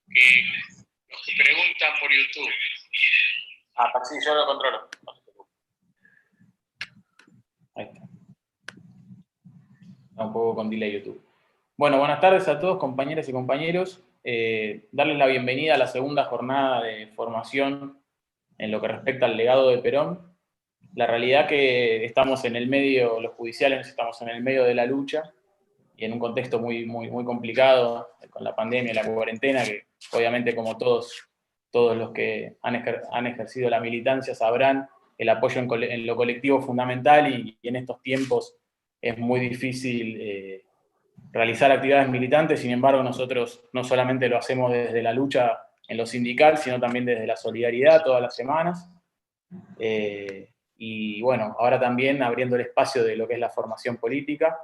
que nos preguntan por YouTube. Sí, yo lo controlo. Ahí está. Está un poco con delay YouTube. Bueno, buenas tardes a todos, compañeras y compañeros. Darles la bienvenida a la segunda jornada de formación en lo que respecta al legado de Perón. La realidad que estamos en el medio, los judiciales estamos en el medio de la lucha y en un contexto muy complicado con la pandemia y la cuarentena, que obviamente como todos los que han ejercido la militancia sabrán, el apoyo en lo colectivo es fundamental y en estos tiempos es muy difícil realizar actividades militantes. Sin embargo, nosotros no solamente lo hacemos desde la lucha en lo sindical, sino también desde la solidaridad todas las semanas. Y bueno, ahora también abriendo el espacio de lo que es la formación política,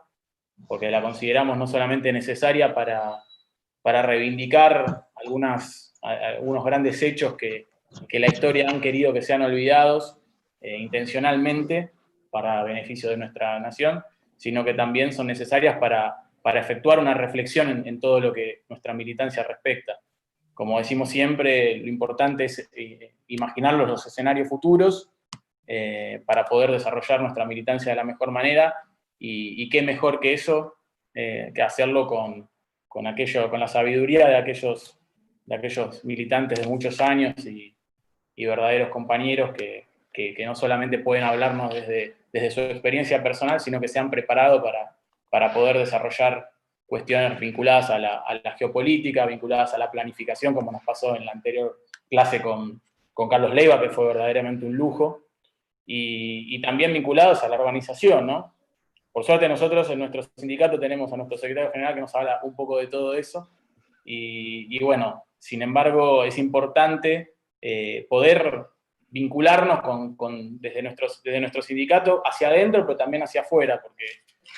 porque la consideramos no solamente necesaria para reivindicar algunos grandes hechos que la historia han querido que sean olvidados intencionalmente para beneficio de nuestra nación, sino que también son necesarias para efectuar una reflexión en todo lo que nuestra militancia respecta. Como decimos siempre, lo importante es imaginar los escenarios futuros para poder desarrollar nuestra militancia de la mejor manera, y qué mejor que eso, que hacerlo con la sabiduría de aquellos militantes de muchos años y verdaderos compañeros que no solamente pueden hablarnos desde su experiencia personal, sino que se han preparado para poder desarrollar cuestiones vinculadas a la geopolítica, vinculadas a la planificación, como nos pasó en la anterior clase con Carlos Leiva, que fue verdaderamente un lujo, y también vinculados a la organización, ¿no? Por suerte nosotros en nuestro sindicato tenemos a nuestro secretario general que nos habla un poco de todo eso, y bueno, sin embargo es importante poder vincularnos desde nuestro sindicato hacia adentro, pero también hacia afuera, porque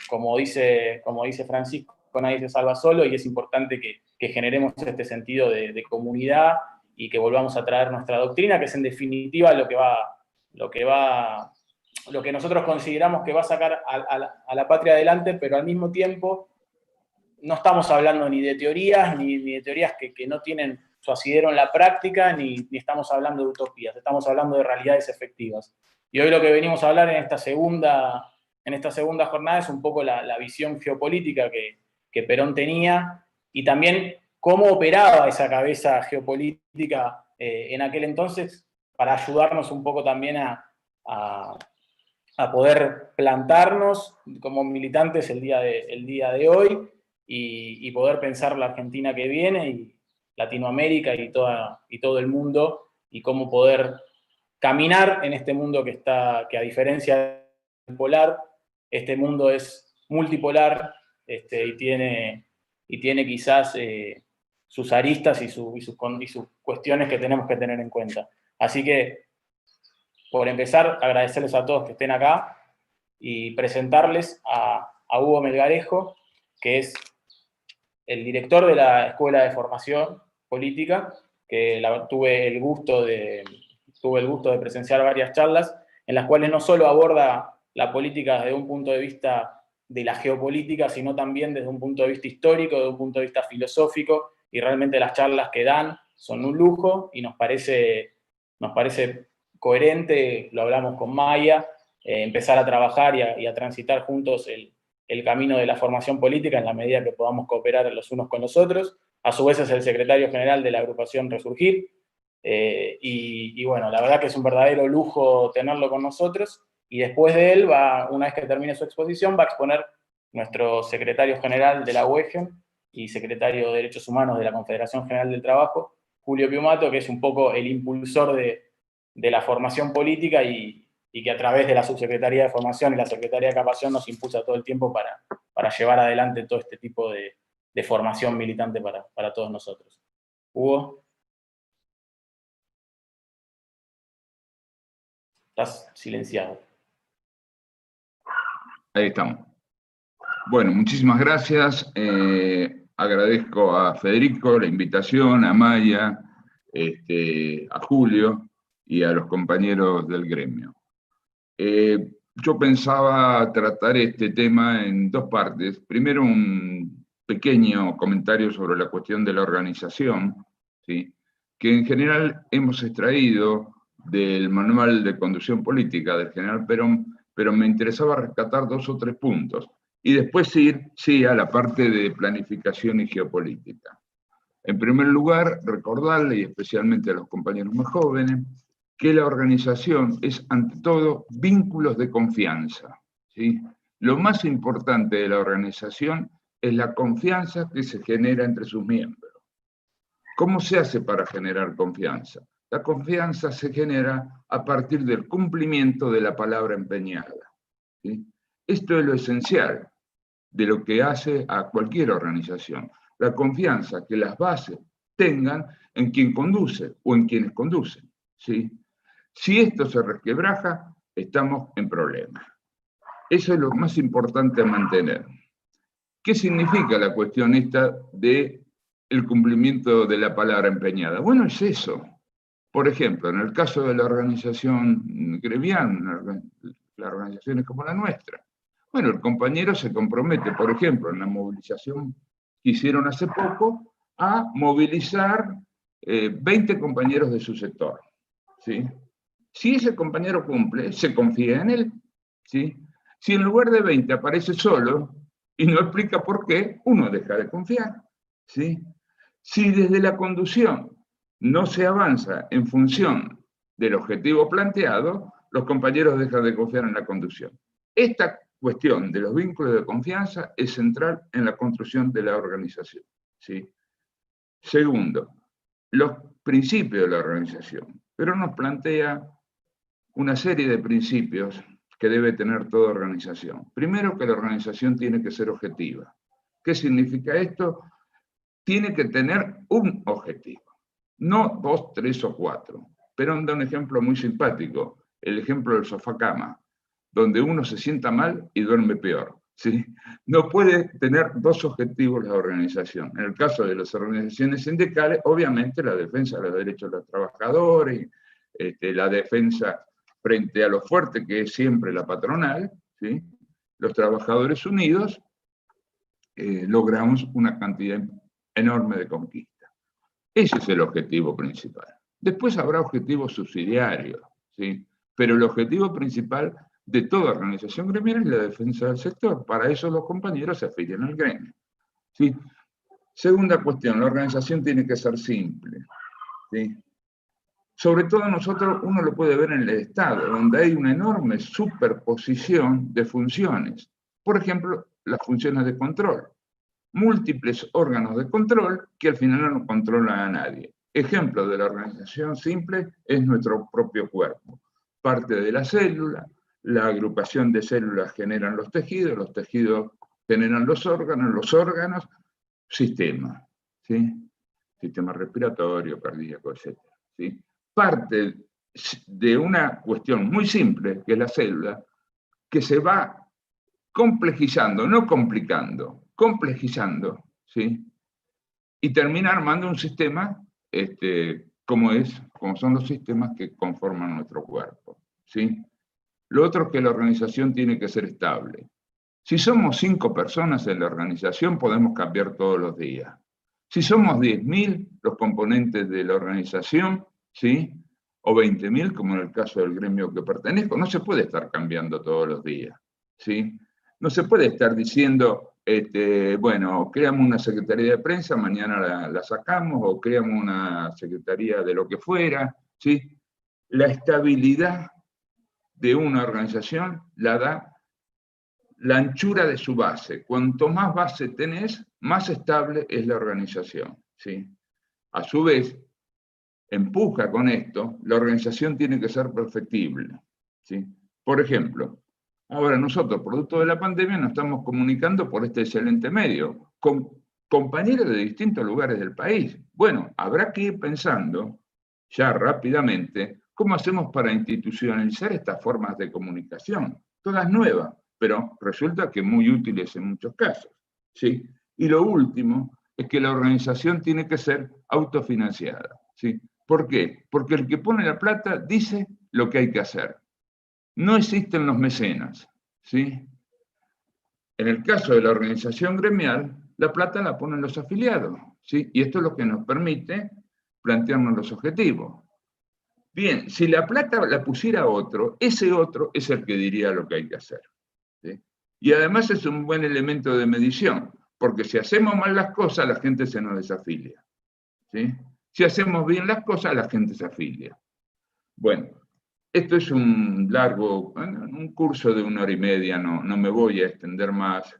como dice Francisco, nadie se salva solo, y es importante que generemos este sentido de comunidad y que volvamos a traer nuestra doctrina, que es en definitiva lo que nosotros consideramos que va a sacar a la patria adelante, pero al mismo tiempo no estamos hablando ni de teorías, ni de teorías que no tienen su asidero en la práctica, ni estamos hablando de utopías, estamos hablando de realidades efectivas. Y hoy lo que venimos a hablar en esta segunda jornada es un poco la visión geopolítica que Perón tenía, y también cómo operaba esa cabeza geopolítica en aquel entonces, para ayudarnos un poco también a poder plantarnos como militantes el día de hoy, y poder pensar la Argentina que viene, y Latinoamérica y todo el mundo, y cómo poder caminar en este mundo que a diferencia del polar, este mundo es multipolar, y tiene quizás sus aristas y sus cuestiones que tenemos que tener en cuenta. Así que, por empezar, agradecerles a todos que estén acá y presentarles a Hugo Melgarejo, que es el director de la Escuela de Formación Política, que tuve el gusto de presenciar varias charlas, en las cuales no solo aborda la política desde un punto de vista de la geopolítica, sino también desde un punto de vista histórico, desde un punto de vista filosófico, y realmente las charlas que dan son un lujo, y nos parece coherente, lo hablamos con Maya, empezar a trabajar y a transitar juntos el camino de la formación política en la medida que podamos cooperar los unos con los otros. A su vez es el secretario general de la agrupación Resurgir, y bueno, la verdad que es un verdadero lujo tenerlo con nosotros, y después de él, una vez que termine su exposición, va a exponer nuestro secretario general de la UEGEN y secretario de Derechos Humanos de la Confederación General del Trabajo, Julio Piumato, que es un poco el impulsor de la formación política, y que a través de la Subsecretaría de Formación y la Secretaría de Capacitación nos impulsa todo el tiempo para llevar adelante todo este tipo de formación militante para todos nosotros. Hugo. Estás silenciado. Ahí estamos. Bueno, muchísimas gracias. Agradezco a Federico la invitación, a Maya, a Julio y a los compañeros del gremio. Yo pensaba tratar este tema en dos partes. Primero, un pequeño comentario sobre la cuestión de la organización, ¿sí? Que en general hemos extraído del Manual de Conducción Política del general Perón, pero me interesaba rescatar 2 o 3 puntos, y después ir, sí, a la parte de planificación y geopolítica. En primer lugar, recordarle, y especialmente a los compañeros más jóvenes, que la organización es, ante todo, vínculos de confianza, ¿sí? Lo más importante de la organización es la confianza que se genera entre sus miembros. ¿Cómo se hace para generar confianza? La confianza se genera a partir del cumplimiento de la palabra empeñada, ¿sí? Esto es lo esencial de lo que hace a cualquier organización. La confianza que las bases tengan en quien conduce o en quienes conducen, ¿sí? Si esto se resquebraja, estamos en problemas. Eso es lo más importante a mantener. ¿Qué significa la cuestión esta de el cumplimiento de la palabra empeñada? Bueno, es eso. Por ejemplo, en el caso de la organización gremial, las organizaciones como la nuestra, bueno, el compañero se compromete, por ejemplo, en la movilización que hicieron hace poco, a movilizar 20 compañeros de su sector, ¿sí? Si ese compañero cumple, se confía en él, ¿sí? Si en lugar de 20 aparece solo y no explica por qué, uno deja de confiar, ¿sí? Si desde la conducción no se avanza en función del objetivo planteado, los compañeros dejan de confiar en la conducción. Esta cuestión de los vínculos de confianza es central en la construcción de la organización, ¿sí? Segundo, los principios de la organización. Pero nos plantea una serie de principios que debe tener toda organización. Primero, que la organización tiene que ser objetiva. ¿Qué significa esto? Tiene que tener un objetivo, no 2, 3 o 4. Perón da un ejemplo muy simpático, el ejemplo del sofá-cama, donde uno se sienta mal y duerme peor, ¿sí? No puede tener 2 objetivos la organización. En el caso de las organizaciones sindicales, obviamente la defensa de los derechos de los trabajadores, la defensa frente a lo fuerte que es siempre la patronal, ¿sí? Los trabajadores unidos logramos una cantidad enorme de conquista. Ese es el objetivo principal. Después habrá objetivos subsidiarios, ¿sí? Pero el objetivo principal de toda organización gremial es la defensa del sector. Para eso los compañeros se afilian al gremio, ¿sí? Segunda cuestión, la organización tiene que ser simple, ¿sí? Sobre todo nosotros, uno lo puede ver en el Estado, donde hay una enorme superposición de funciones. Por ejemplo, las funciones de control. Múltiples órganos de control que al final no controlan a nadie. Ejemplo de la organización simple es nuestro propio cuerpo. Parte de la célula, la agrupación de células generan los tejidos generan los órganos, sistema, ¿sí? Sistema respiratorio, cardíaco, etc., ¿sí? Parte de una cuestión muy simple, que es la célula, que se va complejizando, no complicando, complejizando, ¿sí? Y termina armando un sistema como son los sistemas que conforman nuestro cuerpo, ¿sí? Lo otro es que la organización tiene que ser estable. Si somos 5 personas en la organización, podemos cambiar todos los días. Si somos 10.000 los componentes de la organización, ¿sí? O 20.000, como en el caso del gremio que pertenezco, no se puede estar cambiando todos los días, ¿sí? No se puede estar diciendo, bueno, creamos una secretaría de prensa, mañana la sacamos, o creamos una secretaría de lo que fuera, ¿sí? La estabilidad de una organización la da la anchura de su base. Cuanto más base tenés, más estable es la organización, ¿sí? A su vez, empuja con esto, la organización tiene que ser perfectible, ¿sí? Por ejemplo, ahora nosotros, producto de la pandemia, nos estamos comunicando por este excelente medio, con compañeros de distintos lugares del país. Bueno, habrá que ir pensando ya rápidamente cómo hacemos para institucionalizar estas formas de comunicación, todas nuevas, pero resulta que muy útiles en muchos casos, ¿sí? Y lo último es que la organización tiene que ser autofinanciada, ¿sí? ¿Por qué? Porque el que pone la plata dice lo que hay que hacer. No existen los mecenas, ¿sí? En el caso de la organización gremial, La plata la ponen los afiliados, ¿sí? Y esto es lo que nos permite plantearnos los objetivos. Bien, si la plata la pusiera otro, ese otro es el que diría lo que hay que hacer, ¿sí? Y además es un buen elemento de medición, porque si hacemos mal las cosas, la gente se nos desafilia, ¿sí? Si hacemos bien las cosas, la gente se afilia. Bueno, esto es un curso de 1 hora y media, no me voy a extender más,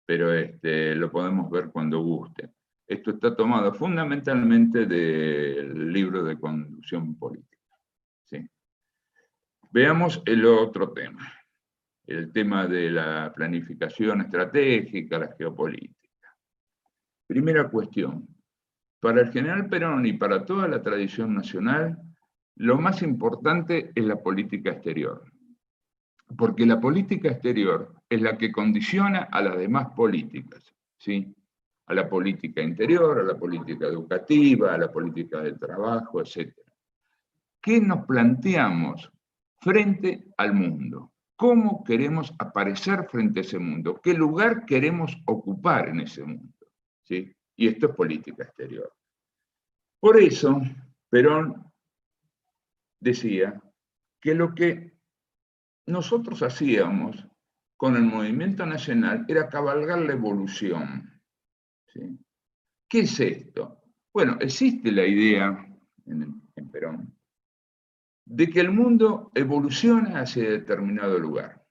pero lo podemos ver cuando guste. Esto está tomado fundamentalmente del libro de Conducción Política, ¿sí? Veamos el otro tema, el tema de la planificación estratégica, la geopolítica. Primera cuestión, para el general Perón y para toda la tradición nacional, lo más importante es la política exterior, porque la política exterior es la que condiciona a las demás políticas, ¿sí? A la política interior, a la política educativa, a la política del trabajo, etc. ¿Qué nos planteamos frente al mundo? ¿Cómo queremos aparecer frente a ese mundo? ¿Qué lugar queremos ocupar en ese mundo? ¿Sí? Y esto es política exterior. Por eso, Perón decía que lo que nosotros hacíamos con el movimiento nacional era cabalgar la evolución, ¿sí? ¿Qué es esto? Bueno, existe la idea en Perón de que el mundo evoluciona hacia determinado lugar.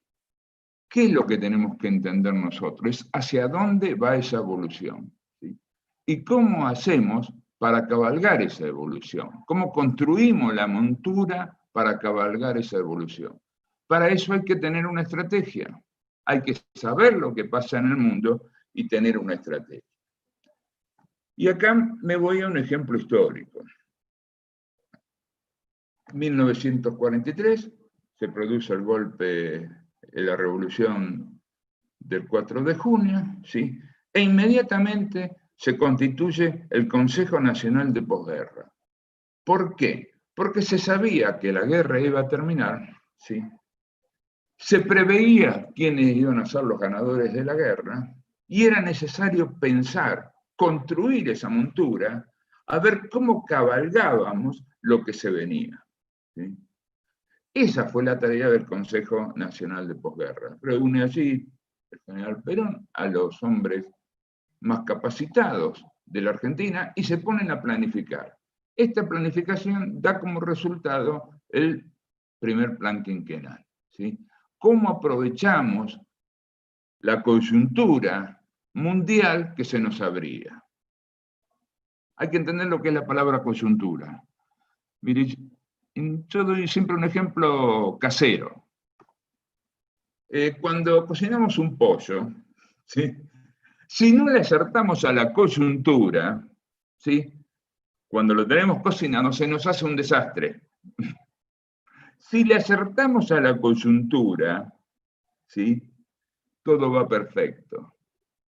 ¿Qué es lo que tenemos que entender nosotros? Es hacia dónde va esa evolución, ¿sí? Y cómo hacemos para cabalgar esa evolución. ¿Cómo construimos la montura para cabalgar esa evolución? Para eso hay que tener una estrategia. Hay que saber lo que pasa en el mundo y tener una estrategia. Y acá me voy a un ejemplo histórico. 1943 se produce el golpe de la revolución del 4 de junio, ¿sí? E inmediatamente se constituye el Consejo Nacional de Posguerra. ¿Por qué? Porque se sabía que la guerra iba a terminar, ¿sí? Se preveía quiénes iban a ser los ganadores de la guerra y era necesario pensar, construir esa montura, a ver cómo cabalgábamos lo que se venía, ¿sí? Esa fue la tarea del Consejo Nacional de Posguerra. Reúne allí el general Perón a los hombres más capacitados de la Argentina y se ponen a planificar. Esta planificación da como resultado el primer plan quinquenal, ¿sí? ¿Cómo aprovechamos la coyuntura mundial que se nos abría? Hay que entender lo que es la palabra coyuntura. Mire, yo doy siempre un ejemplo casero. Cuando cocinamos un pollo, ¿sí? Si no le acertamos a la coyuntura, ¿sí? Cuando lo tenemos cocinado se nos hace un desastre. Si le acertamos a la coyuntura, ¿sí? Todo va perfecto.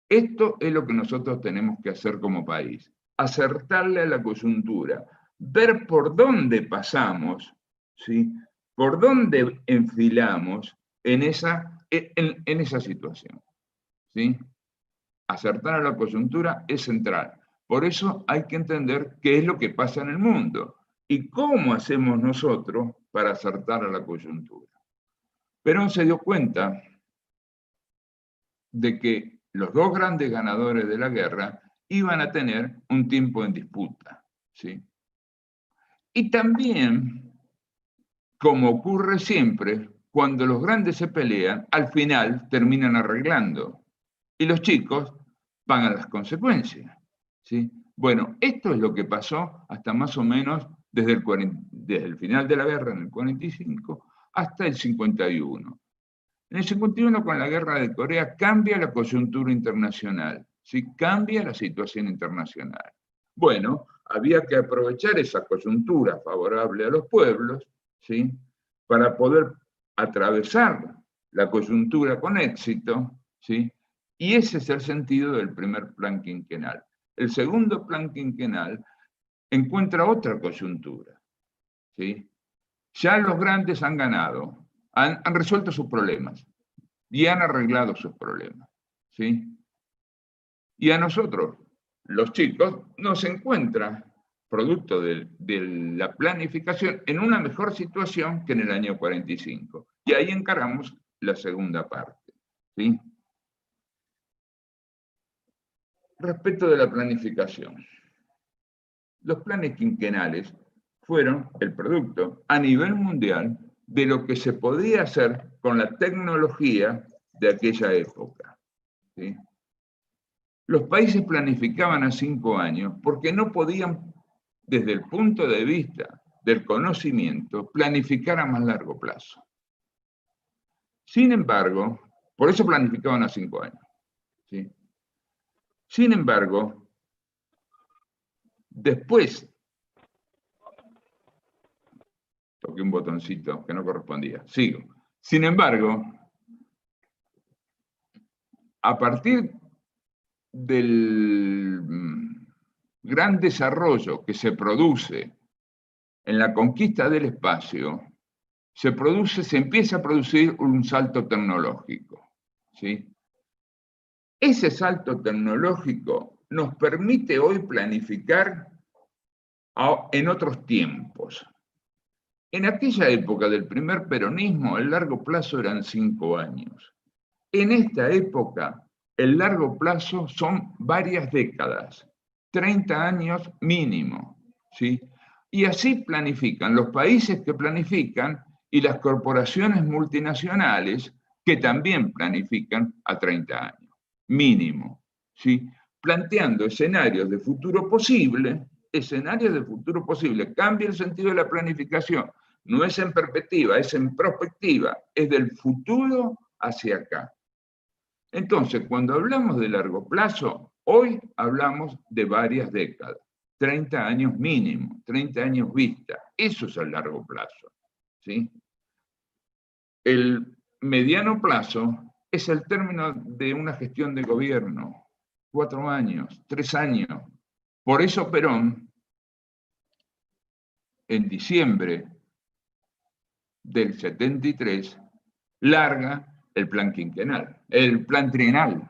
Esto es lo que nosotros tenemos que hacer como país, acertarle a la coyuntura, ver por dónde pasamos, ¿sí? Por dónde enfilamos en esa situación, ¿sí? Acertar a la coyuntura es central. Por eso hay que entender qué es lo que pasa en el mundo y cómo hacemos nosotros para acertar a la coyuntura. Perón se dio cuenta de que los dos grandes ganadores de la guerra iban a tener un tiempo en disputa, ¿sí? Y también, como ocurre siempre, cuando los grandes se pelean, al final terminan arreglando. Y los chicos pagan las consecuencias, ¿sí? Bueno, esto es lo que pasó hasta más o menos desde el final de la guerra, en el 45, hasta el 51. En el 51, con la guerra de Corea, cambia la coyuntura internacional, ¿sí? Cambia la situación internacional. Bueno, había que aprovechar esa coyuntura favorable a los pueblos, ¿sí? Para poder atravesar la coyuntura con éxito, ¿sí? Y ese es el sentido del primer plan quinquenal. El segundo plan quinquenal encuentra otra coyuntura, ¿sí? Ya los grandes han ganado, han resuelto sus problemas y han arreglado sus problemas, ¿sí? Y a nosotros, los chicos, nos encuentra, producto de la planificación, en una mejor situación que en el año 45. Y ahí encaramos la segunda parte, ¿sí? Respecto de la planificación. Los planes quinquenales fueron el producto a nivel mundial de lo que se podía hacer con la tecnología de aquella época, ¿sí? Los países planificaban a 5 años porque no podían, desde el punto de vista del conocimiento, planificar a más largo plazo. Sin embargo, por eso planificaban a 5 años, ¿sí? Sin embargo, después, toqué un botoncito que no correspondía, sigo. Sin embargo, a partir del gran desarrollo que se produce en la conquista del espacio, se empieza a producir un salto tecnológico, ¿sí? Ese salto tecnológico nos permite hoy planificar en otros tiempos. En aquella época del primer peronismo, el largo plazo eran 5 años. En esta época, el largo plazo son varias décadas, 30 años mínimo, ¿sí? Y así planifican los países que planifican y las corporaciones multinacionales que también planifican a 30 años, mínimo, ¿sí? Planteando escenarios de futuro posible, cambia el sentido de la planificación, no es en perspectiva, es en prospectiva, es del futuro hacia acá. Entonces, cuando hablamos de largo plazo, hoy hablamos de varias décadas, 30 años mínimo, 30 años vista, eso es el largo plazo, ¿sí? El mediano plazo es el término de una gestión de gobierno, 4 años, 3 años. Por eso Perón, en diciembre del 73, larga el plan quinquenal, el plan trienal,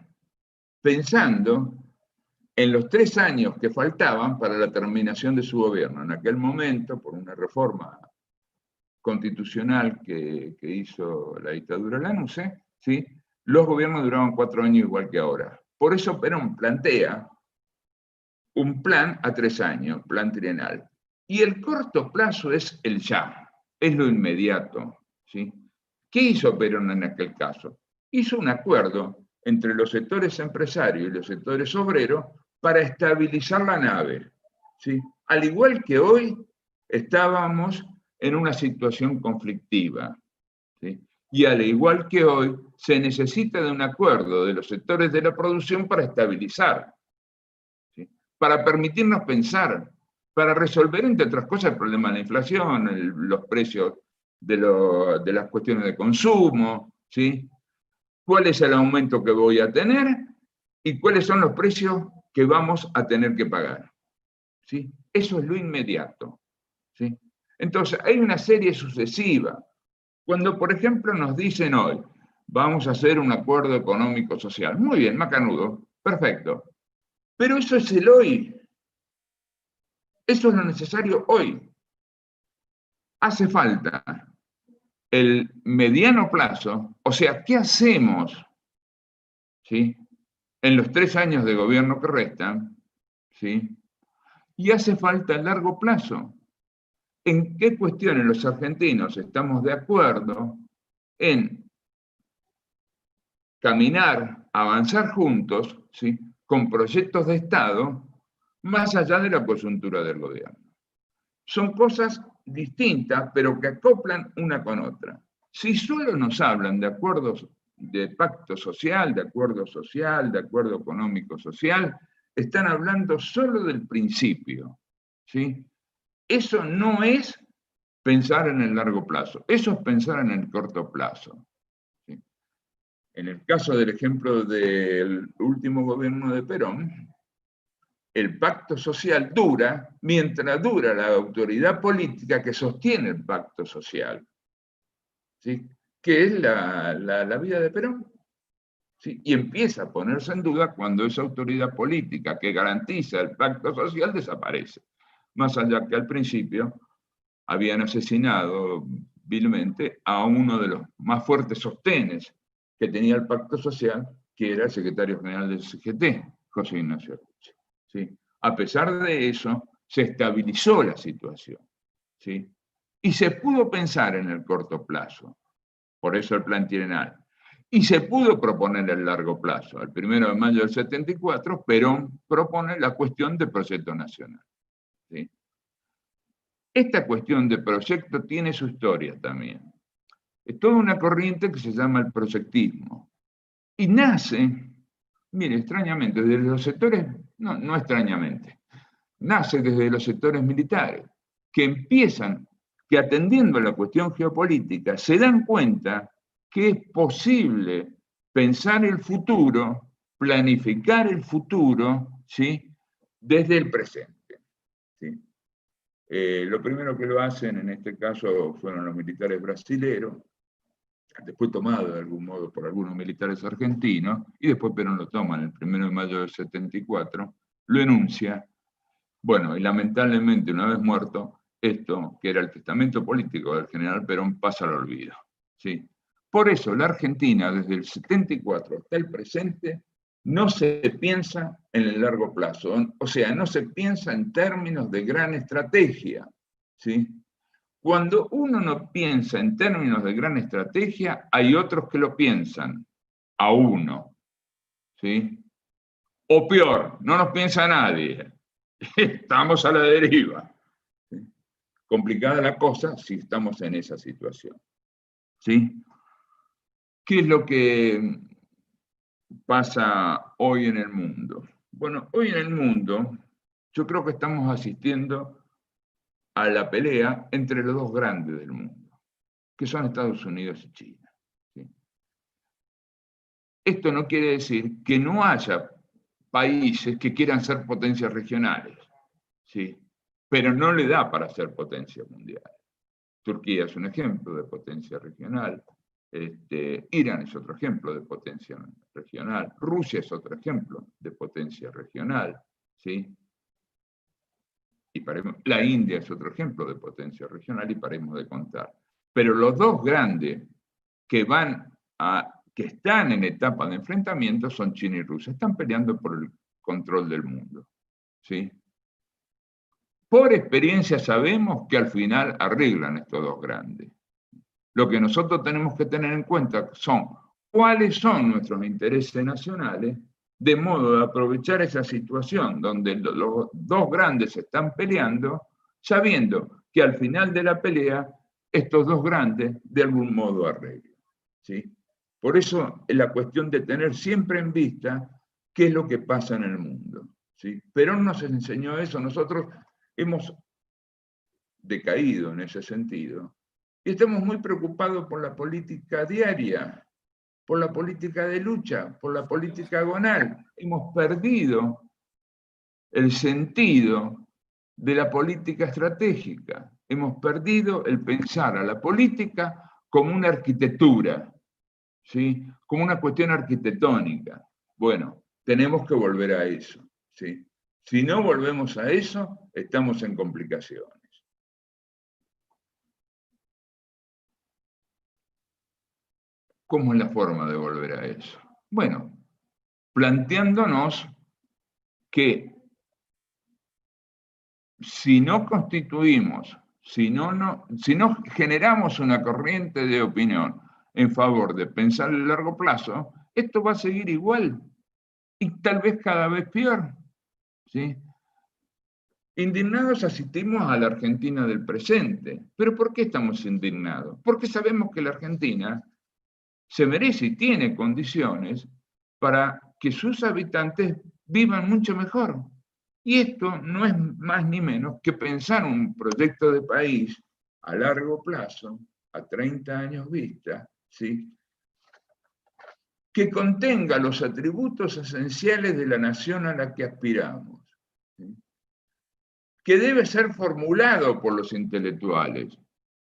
pensando en los 3 años que faltaban para la terminación de su gobierno. En aquel momento, por una reforma constitucional que hizo la dictadura Lanusse, ¿sí? Los gobiernos duraban 4 años igual que ahora. Por eso Perón plantea un plan a 3 años, plan trienal. Y el corto plazo es el ya, es lo inmediato, ¿sí? ¿Qué hizo Perón en aquel caso? Hizo un acuerdo entre los sectores empresarios y los sectores obreros para estabilizar la nave, ¿sí? Al igual que hoy estábamos en una situación conflictiva, ¿sí? Y al igual que hoy se necesita de un acuerdo de los sectores de la producción para estabilizar, ¿sí? Para permitirnos pensar, para resolver, entre otras cosas, el problema de la inflación, los precios de las cuestiones de consumo, ¿sí? ¿Cuál es el aumento que voy a tener y cuáles son los precios que vamos a tener que pagar? ¿Sí? Eso es lo inmediato, ¿sí? Entonces, hay una serie sucesiva. Cuando, por ejemplo, nos dicen hoy, vamos a hacer un acuerdo económico-social. Muy bien, macanudo, perfecto. Pero eso es el hoy. Eso es lo necesario hoy. Hace falta el mediano plazo, o sea, ¿qué hacemos, ¿sí? En los 3 años de gobierno que restan, ¿sí? Y hace falta el largo plazo. ¿En qué cuestiones los argentinos estamos de acuerdo en caminar, avanzar juntos, ¿sí? Con proyectos de Estado, más allá de la coyuntura del gobierno? Son cosas distintas, pero que acoplan una con otra. Si solo nos hablan de acuerdos de pacto social, de acuerdo económico-social, están hablando solo del principio, ¿sí? Eso no es pensar en el largo plazo, eso es pensar en el corto plazo, ¿sí? En el caso del ejemplo del último gobierno de Perón, el pacto social dura mientras dura la autoridad política que sostiene el pacto social, ¿sí? Que es la vida de Perón. ¿sí? Y empieza a ponerse en duda cuando esa autoridad política que garantiza el pacto social desaparece. Más allá que al principio habían asesinado vilmente a uno de los más fuertes sostenes que tenía el pacto social, que era el secretario general del CGT, José Ignacio Arruchi, ¿sí? A pesar de eso, se estabilizó la situación, ¿sí? Y se pudo pensar en el corto plazo, por eso el plan trienal. Y se pudo proponer el largo plazo. El 1 de mayo del 74, Perón propone la cuestión del proyecto nacional, ¿sí? Esta cuestión de proyecto tiene su historia también. Es toda una corriente que se llama el proyectismo. Y nace, mire, extrañamente, desde los sectores, no extrañamente, nace desde los sectores militares, que empiezan, que atendiendo a la cuestión geopolítica, se dan cuenta que es posible pensar el futuro, planificar el futuro, ¿sí? Desde el presente, ¿sí? Lo primero que lo hacen en este caso fueron los militares brasileros, después tomado de algún modo por algunos militares argentinos, y después Perón lo toma el 1 de mayo del 74, lo enuncia. Bueno, y lamentablemente una vez muerto, esto, que era el testamento político del general Perón, pasa al olvido, ¿sí? Por eso la Argentina, desde el 74 hasta el presente, no se piensa en el largo plazo, o sea, no se piensa en términos de gran estrategia, ¿sí? Cuando uno no piensa en términos de gran estrategia, hay otros que lo piensan, a uno, ¿sí? O peor, no nos piensa nadie, estamos a la deriva. ¿Sí? Complicada la cosa si estamos en esa situación, ¿sí? ¿Qué es lo que pasa hoy en el mundo? Bueno, hoy en el mundo yo creo que estamos asistiendo a la pelea entre los dos grandes del mundo, que son Estados Unidos y China, ¿sí? Esto no quiere decir que no haya países que quieran ser potencias regionales, ¿sí? Pero no le da para ser potencia mundial. Turquía es un ejemplo de potencia regional, Irán es otro ejemplo de potencia regional, Rusia es otro ejemplo de potencia regional, ¿sí? Y la India es otro ejemplo de potencia regional y paremos de contar. Pero los dos grandes que están en etapa de enfrentamiento son China y Rusia. Están peleando por el control del mundo, ¿sí? Por experiencia sabemos que al final arreglan estos dos grandes. Lo que nosotros tenemos que tener en cuenta son cuáles son nuestros intereses nacionales, de modo de aprovechar esa situación donde los dos grandes se están peleando, sabiendo que al final de la pelea estos dos grandes de algún modo arreglan, ¿sí? Por eso es la cuestión de tener siempre en vista qué es lo que pasa en el mundo, ¿sí? Perón nos enseñó eso, nosotros hemos decaído en ese sentido. Y estamos muy preocupados por la política diaria, por la política de lucha, por la política agonal. Hemos perdido el sentido de la política estratégica. Hemos perdido el pensar a la política como una arquitectura, ¿sí? Como una cuestión arquitectónica. Bueno, tenemos que volver a eso, ¿sí? Si no volvemos a eso, estamos en complicaciones. ¿Cómo es la forma de volver a eso? Bueno, planteándonos que si no constituimos, si no generamos una corriente de opinión en favor de pensar a largo plazo, esto va a seguir igual y tal vez cada vez peor, ¿sí? Indignados asistimos a la Argentina del presente. ¿Pero por qué estamos indignados? Porque sabemos que la Argentina se merece y tiene condiciones para que sus habitantes vivan mucho mejor. Y esto no es más ni menos que pensar un proyecto de país a largo plazo, a 30 años vista, ¿sí? Que contenga los atributos esenciales de la nación a la que aspiramos, ¿sí? Que debe ser formulado por los intelectuales,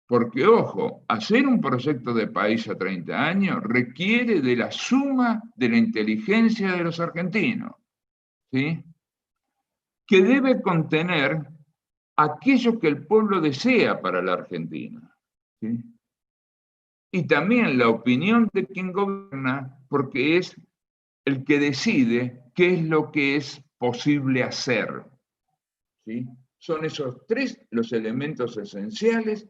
Porque, ojo, hacer un proyecto de país a 30 años requiere de la suma de la inteligencia de los argentinos, ¿sí? Que debe contener aquello que el pueblo desea para la Argentina, ¿sí? Y también la opinión de quien gobierna, porque es el que decide qué es lo que es posible hacer, ¿sí? Son esos tres los elementos esenciales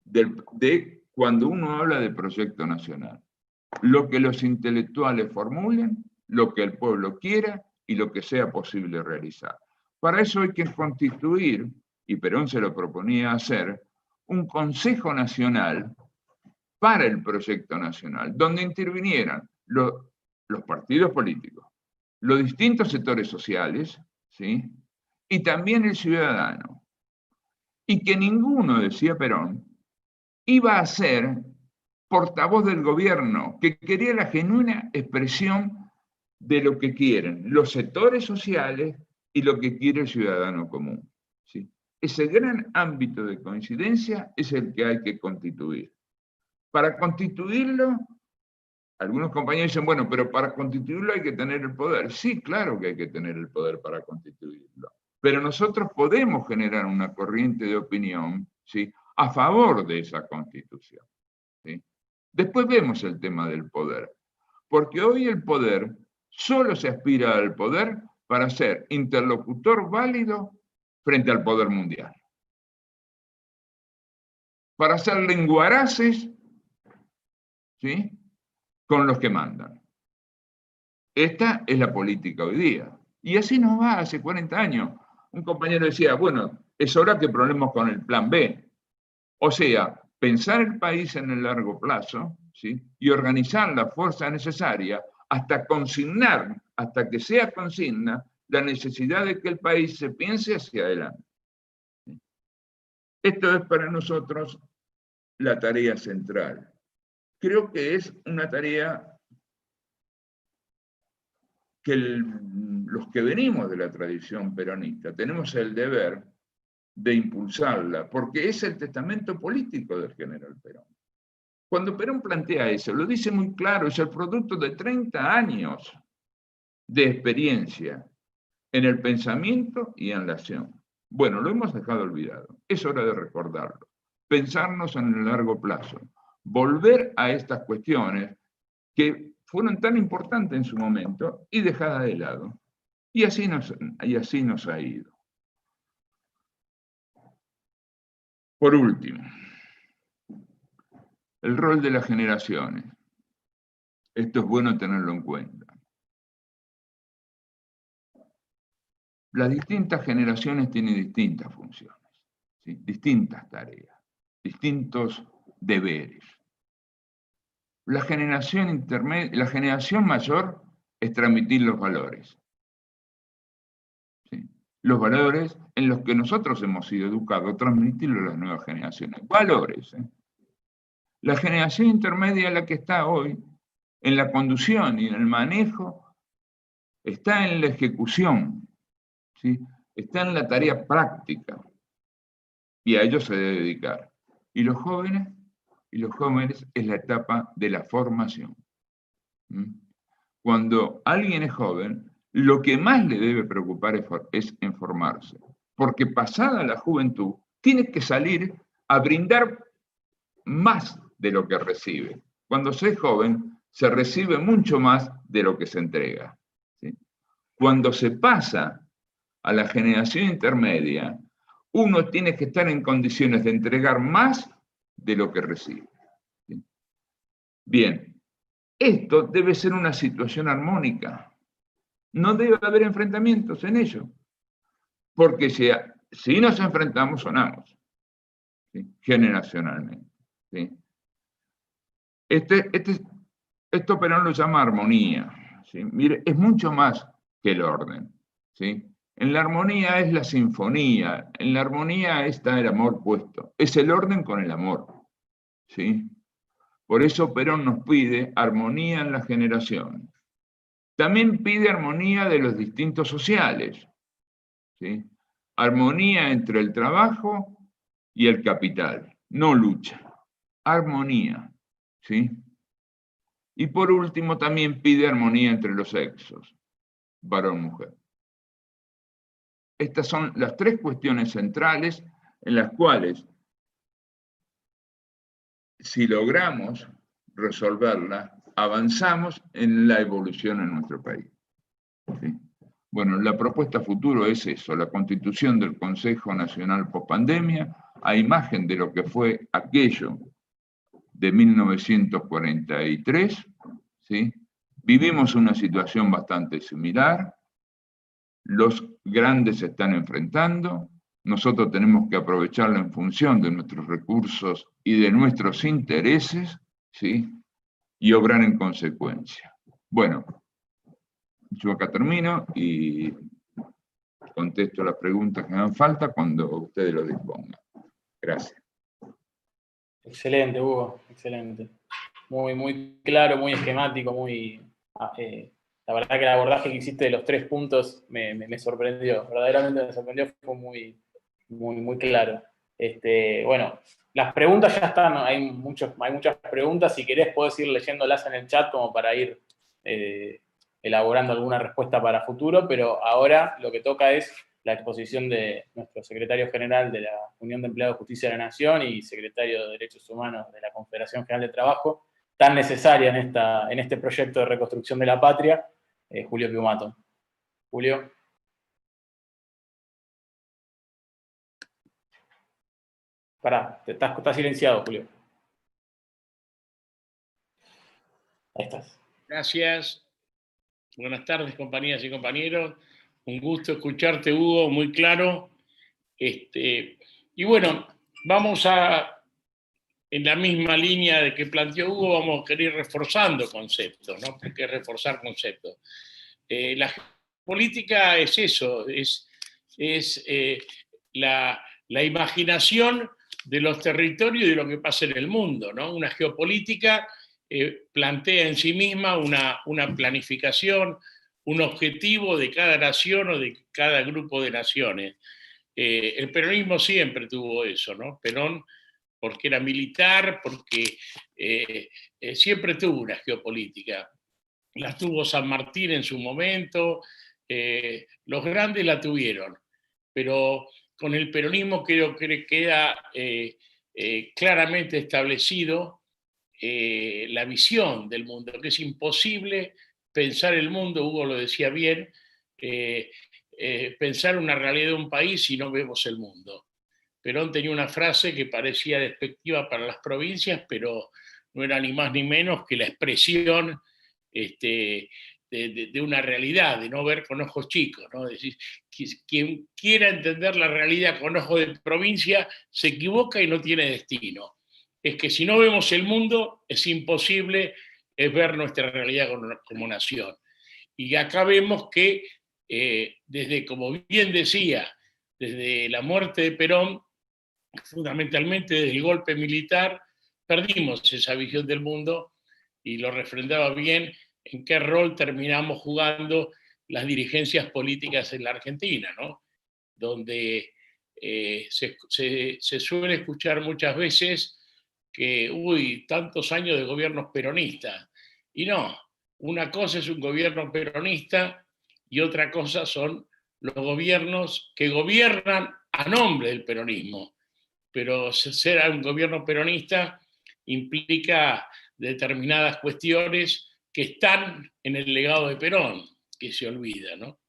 de cuando uno habla de proyecto nacional. Lo que los intelectuales formulen, lo que el pueblo quiera y lo que sea posible realizar. Para eso hay que constituir, y Perón se lo proponía hacer, un Consejo Nacional para el proyecto nacional, donde intervinieran los partidos políticos, los distintos sectores sociales, ¿sí? Y también el ciudadano. Y que ninguno, decía Perón, iba a ser portavoz del gobierno, que quería la genuina expresión de lo que quieren los sectores sociales y lo que quiere el ciudadano común, ¿sí? Ese gran ámbito de coincidencia es el que hay que constituir. Para constituirlo, algunos compañeros dicen, bueno, pero para constituirlo hay que tener el poder. Sí, claro que hay que tener el poder para constituirlo. Pero nosotros podemos generar una corriente de opinión, ¿sí?, a favor de esa constitución, ¿sí? Después vemos el tema del poder. Porque hoy el poder solo se aspira al poder para ser interlocutor válido frente al poder mundial. Para hacer lenguaraces, ¿sí?, con los que mandan. Esta es la política hoy día. Y así nos va hace 40 años. Un compañero decía, bueno, es hora que probemos con el plan B. O sea, pensar el país en el largo plazo, ¿sí?, y organizar la fuerza necesaria hasta consignar, hasta que sea consigna, la necesidad de que el país se piense hacia adelante. Esto es para nosotros la tarea central. Creo que es una tarea que los que venimos de la tradición peronista tenemos el deber de impulsarla, porque es el testamento político del general Perón. Cuando Perón plantea eso, lo dice muy claro, es el producto de 30 años de experiencia en el pensamiento y en la acción. Bueno, lo hemos dejado olvidado, es hora de recordarlo, pensarnos en el largo plazo, volver a estas cuestiones que fueron tan importantes en su momento y dejadas de lado. Y así nos ha ido. Por último, el rol de las generaciones. Esto es bueno tenerlo en cuenta. Las distintas generaciones tienen distintas funciones, ¿sí?, distintas tareas, distintos deberes. La generación mayor es transmitir los valores, ¿sí?, los valores en los que nosotros hemos sido educados, transmitirlos a las nuevas generaciones. Valores, ¿eh? La generación intermedia es la que está hoy en la conducción y en el manejo, está en la ejecución, ¿sí?, está en la tarea práctica, y a ello se debe dedicar. ¿Y los jóvenes? Y los jóvenes es la etapa de la formación. Cuando alguien es joven, lo que más le debe preocupar es en formarse, porque pasada la juventud, tiene que salir a brindar más de lo que recibe. Cuando se es joven, se recibe mucho más de lo que se entrega, ¿sí? Cuando se pasa a la generación intermedia, uno tiene que estar en condiciones de entregar más de lo que recibe, ¿sí? Bien, esto debe ser una situación armónica. No debe haber enfrentamientos en ello, porque si nos enfrentamos, sonamos, ¿sí?, generacionalmente, ¿sí? Esto Perón lo llama armonía, ¿sí? Mire, es mucho más que el orden, ¿sí? En la armonía es la sinfonía, en la armonía está el amor puesto, es el orden con el amor, ¿sí? Por eso Perón nos pide armonía en las generaciones. También pide armonía de los distintos sociales, ¿sí? Armonía entre el trabajo y el capital, no lucha, armonía, ¿sí? Y por último también pide armonía entre los sexos, varón-mujer. Estas son las tres cuestiones centrales en las cuales, si logramos resolverlas, avanzamos en la evolución en nuestro país. ¿Sí? Bueno, la propuesta futuro es eso, la constitución del Consejo Nacional Postpandemia, a imagen de lo que fue aquello de 1943, ¿sí? Vivimos una situación bastante similar, los grandes se están enfrentando, nosotros tenemos que aprovecharlo en función de nuestros recursos y de nuestros intereses, ¿sí? Y obrar en consecuencia. Bueno, yo acá termino y contesto las preguntas que me hagan falta cuando ustedes lo dispongan. Gracias. Excelente, Hugo, excelente. Muy claro, muy esquemático, la verdad que el abordaje que hiciste de los 3 puntos me sorprendió, verdaderamente me sorprendió, fue muy claro. Bueno, las preguntas ya están, hay muchas preguntas, si querés podés ir leyéndolas en el chat como para ir elaborando alguna respuesta para futuro, pero ahora lo que toca es la exposición de nuestro secretario general de la Unión de Empleados de Justicia de la Nación y secretario de Derechos Humanos de la Confederación General de Trabajo, tan necesaria en este proyecto de reconstrucción de la patria, Julio Piumato. Julio. Pará, estás silenciado, Julio. Ahí estás. Gracias. Buenas tardes, compañeras y compañeros. Un gusto escucharte, Hugo, muy claro. Y bueno, vamos en la misma línea de que planteó Hugo, vamos a querer ir reforzando conceptos, ¿no? Porque reforzar conceptos. La política es eso, es la imaginación de los territorios y de lo que pasa en el mundo, ¿no? Una geopolítica plantea en sí misma una planificación, un objetivo de cada nación o de cada grupo de naciones. El peronismo siempre tuvo eso, ¿no? Perón, porque era militar, porque siempre tuvo una geopolítica. Las tuvo San Martín en su momento, los grandes la tuvieron, pero con el peronismo creo que queda claramente establecido la visión del mundo, que es imposible pensar el mundo, Hugo lo decía bien, pensar una realidad de un país si no vemos el mundo. Perón tenía una frase que parecía despectiva para las provincias, pero no era ni más ni menos que la expresión de una realidad, de no ver con ojos chicos, ¿no? Es decir, quien quiera entender la realidad con ojos de provincia se equivoca y no tiene destino. Es que si no vemos el mundo, es imposible ver nuestra realidad como nación. Y acá vemos que, desde, como bien decía, desde la muerte de Perón, fundamentalmente desde el golpe militar, perdimos esa visión del mundo y lo refrendaba bien en qué rol terminamos jugando las dirigencias políticas en la Argentina, ¿no? Donde se suele escuchar muchas veces que, tantos años de gobiernos peronistas. Y no, una cosa es un gobierno peronista y otra cosa son los gobiernos que gobiernan a nombre del peronismo. Pero ser un gobierno peronista implica determinadas cuestiones que están en el legado de Perón, que se olvida, ¿no?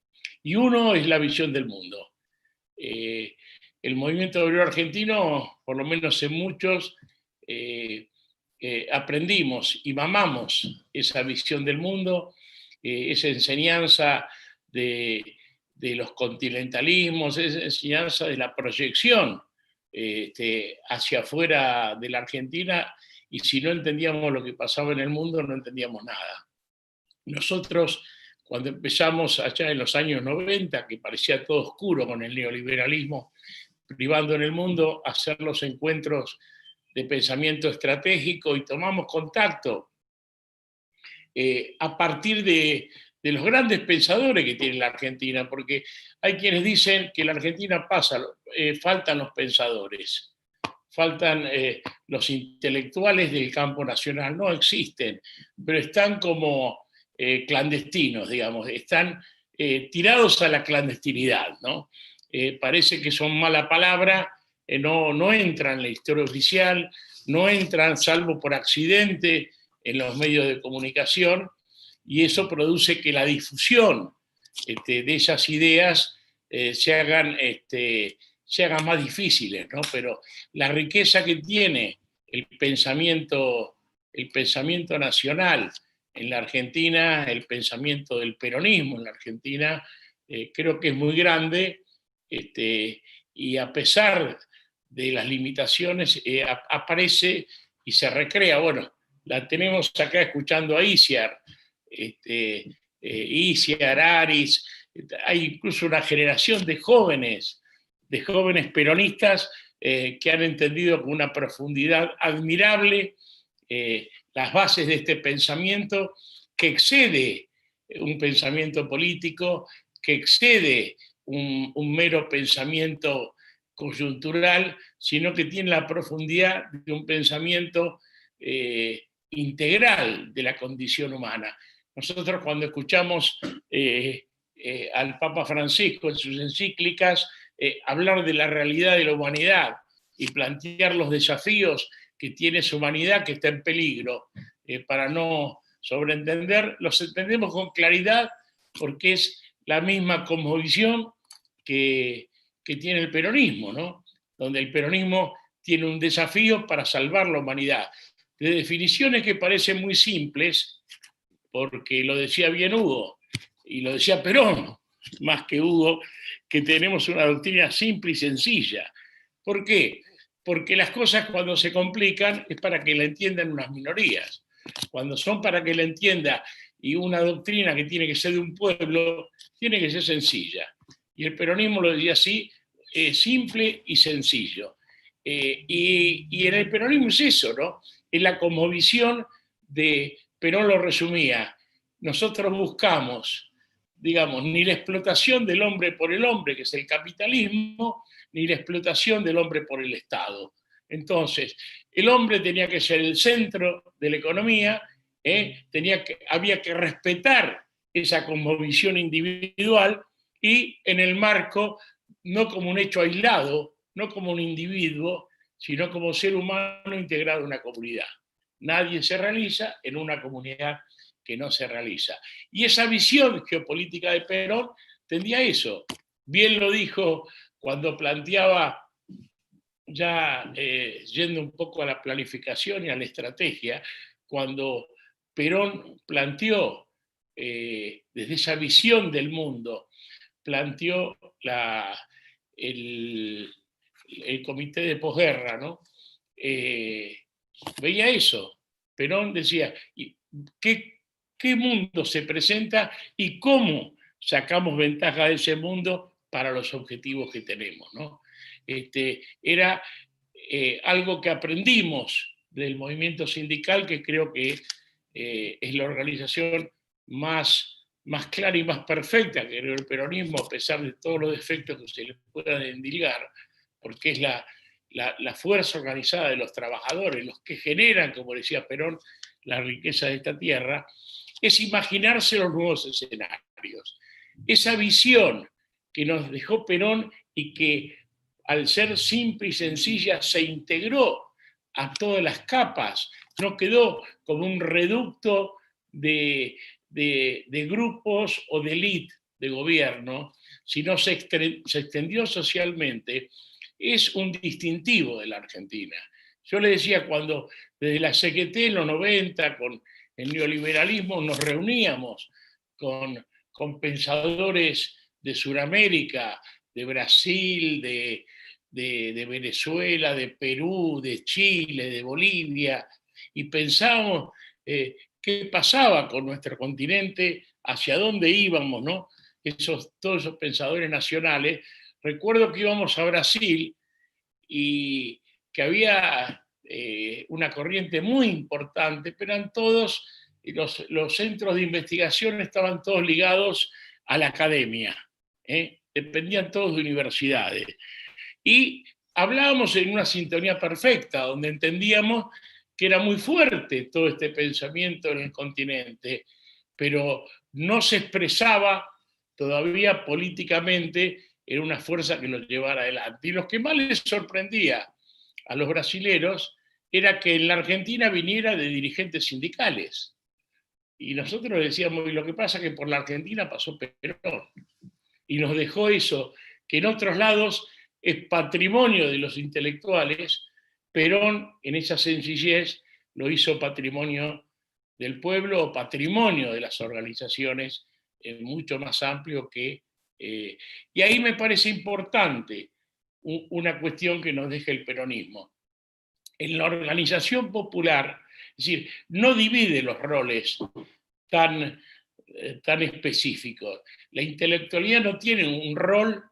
Y uno es la visión del mundo. El movimiento obrero argentino, por lo menos en muchos, aprendimos y mamamos esa visión del mundo, esa enseñanza de los continentalismos, esa enseñanza de la proyección hacia afuera de la Argentina, y si no entendíamos lo que pasaba en el mundo, no entendíamos nada. Nosotros, cuando empezamos allá en los años 90, que parecía todo oscuro con el neoliberalismo privando en el mundo, a hacer los encuentros de pensamiento estratégico y tomamos contacto a partir de los grandes pensadores que tiene la Argentina, porque hay quienes dicen que la Argentina faltan los pensadores. faltan los intelectuales del campo nacional, no existen, pero están como clandestinos, digamos, están tirados a la clandestinidad, ¿no? Parece que son mala palabra, no entran en la historia oficial, no entran salvo por accidente en los medios de comunicación, y eso produce que la difusión de esas ideas se hagan más difíciles, ¿no? Pero la riqueza que tiene el pensamiento nacional en la Argentina, el pensamiento del peronismo en la Argentina, creo que es muy grande, y a pesar de las limitaciones, aparece y se recrea. Bueno, la tenemos acá escuchando a Iciar, Iciar, Aris, hay incluso una generación de jóvenes peronistas que han entendido con una profundidad admirable las bases de este pensamiento que excede un pensamiento político, que excede un mero pensamiento coyuntural, sino que tiene la profundidad de un pensamiento integral de la condición humana. Nosotros cuando escuchamos al Papa Francisco en sus encíclicas hablar de la realidad de la humanidad y plantear los desafíos que tiene su humanidad, que está en peligro, para no sobreentender, los entendemos con claridad porque es la misma cosmovisión que tiene el peronismo, ¿no? Donde el peronismo tiene un desafío para salvar la humanidad. De definiciones que parecen muy simples, porque lo decía bien Hugo, y lo decía Perón, más que Hugo, que tenemos una doctrina simple y sencilla. ¿Por qué? Porque las cosas cuando se complican es para que la entiendan unas minorías. Cuando son para que la entienda y una doctrina que tiene que ser de un pueblo, tiene que ser sencilla. Y el peronismo lo decía así, simple y sencillo. Y en el peronismo es eso, ¿no? Es la cosmovisión de Perón lo resumía. Nosotros buscamos, digamos, ni la explotación del hombre por el hombre, que es el capitalismo, ni la explotación del hombre por el Estado. Entonces, el hombre tenía que ser el centro de la economía, había que respetar esa cosmovisión individual y en el marco, no como un hecho aislado, no como un individuo, sino como ser humano integrado en una comunidad. Nadie se realiza en una comunidad que no se realiza. Y esa visión geopolítica de Perón tendía a eso. Bien lo dijo cuando planteaba, ya yendo un poco a la planificación y a la estrategia, cuando Perón planteó, desde esa visión del mundo, planteó el comité de posguerra, ¿no? Veía eso. Perón decía, ¿qué mundo se presenta y cómo sacamos ventaja de ese mundo para los objetivos que tenemos, ¿no? Era algo que aprendimos del movimiento sindical, que creo que es la organización más clara y más perfecta que creó el peronismo, a pesar de todos los defectos que se le puedan endilgar, porque es la fuerza organizada de los trabajadores, los que generan, como decía Perón, la riqueza de esta tierra, es imaginarse los nuevos escenarios. Esa visión que nos dejó Perón y que al ser simple y sencilla se integró a todas las capas, no quedó como un reducto de grupos o de élite de gobierno, sino se extendió socialmente. Es un distintivo de la Argentina. Yo le decía, cuando desde la CGT en los 90, con el neoliberalismo, nos reuníamos con pensadores de Sudamérica, de Brasil, de Venezuela, de Perú, de Chile, de Bolivia, y pensábamos qué pasaba con nuestro continente, hacia dónde íbamos, ¿no? Todos esos pensadores nacionales. Recuerdo que íbamos a Brasil y que había una corriente muy importante, pero eran todos, los centros de investigación estaban todos ligados a la academia, dependían todos de universidades. Y hablábamos en una sintonía perfecta, donde entendíamos que era muy fuerte todo este pensamiento en el continente, pero no se expresaba todavía políticamente en una fuerza que nos llevara adelante. Y lo que más les sorprendía a los brasileros era que en la Argentina viniera de dirigentes sindicales. Y nosotros decíamos, y lo que pasa es que por la Argentina pasó Perón, y nos dejó eso, que en otros lados es patrimonio de los intelectuales. Perón, en esa sencillez, lo hizo patrimonio del pueblo o patrimonio de las organizaciones, mucho más amplio que... y ahí me parece importante una cuestión que nos deja el peronismo. En la organización popular, es decir, no divide los roles tan específicos. La intelectualidad no tiene un rol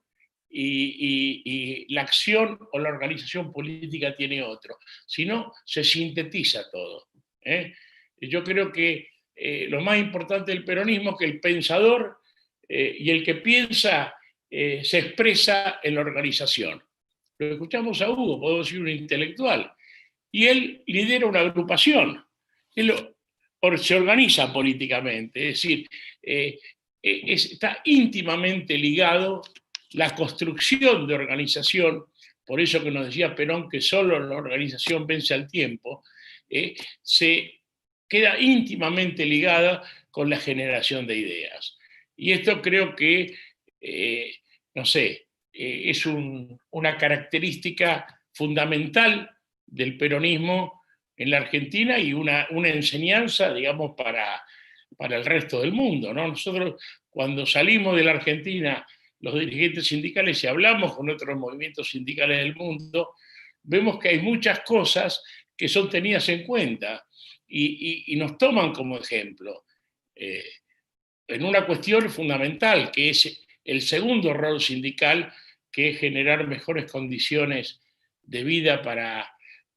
y la acción o la organización política tiene otro, sino se sintetiza todo. Yo creo que lo más importante del peronismo es que el pensador y el que piensa se expresa en la organización. Lo escuchamos a Hugo, podemos decir un intelectual, y él lidera una agrupación. Él se organiza políticamente, es decir, está íntimamente ligado la construcción de organización, por eso que nos decía Perón que solo la organización vence al tiempo, se queda íntimamente ligada con la generación de ideas. Y esto creo que, no sé, es una característica fundamental del peronismo en la Argentina y una enseñanza, digamos, para el resto del mundo, ¿no? Nosotros, cuando salimos de la Argentina, los dirigentes sindicales, y hablamos con otros movimientos sindicales del mundo, vemos que hay muchas cosas que son tenidas en cuenta y nos toman como ejemplo en una cuestión fundamental, que es el segundo rol sindical, que es generar mejores condiciones de vida para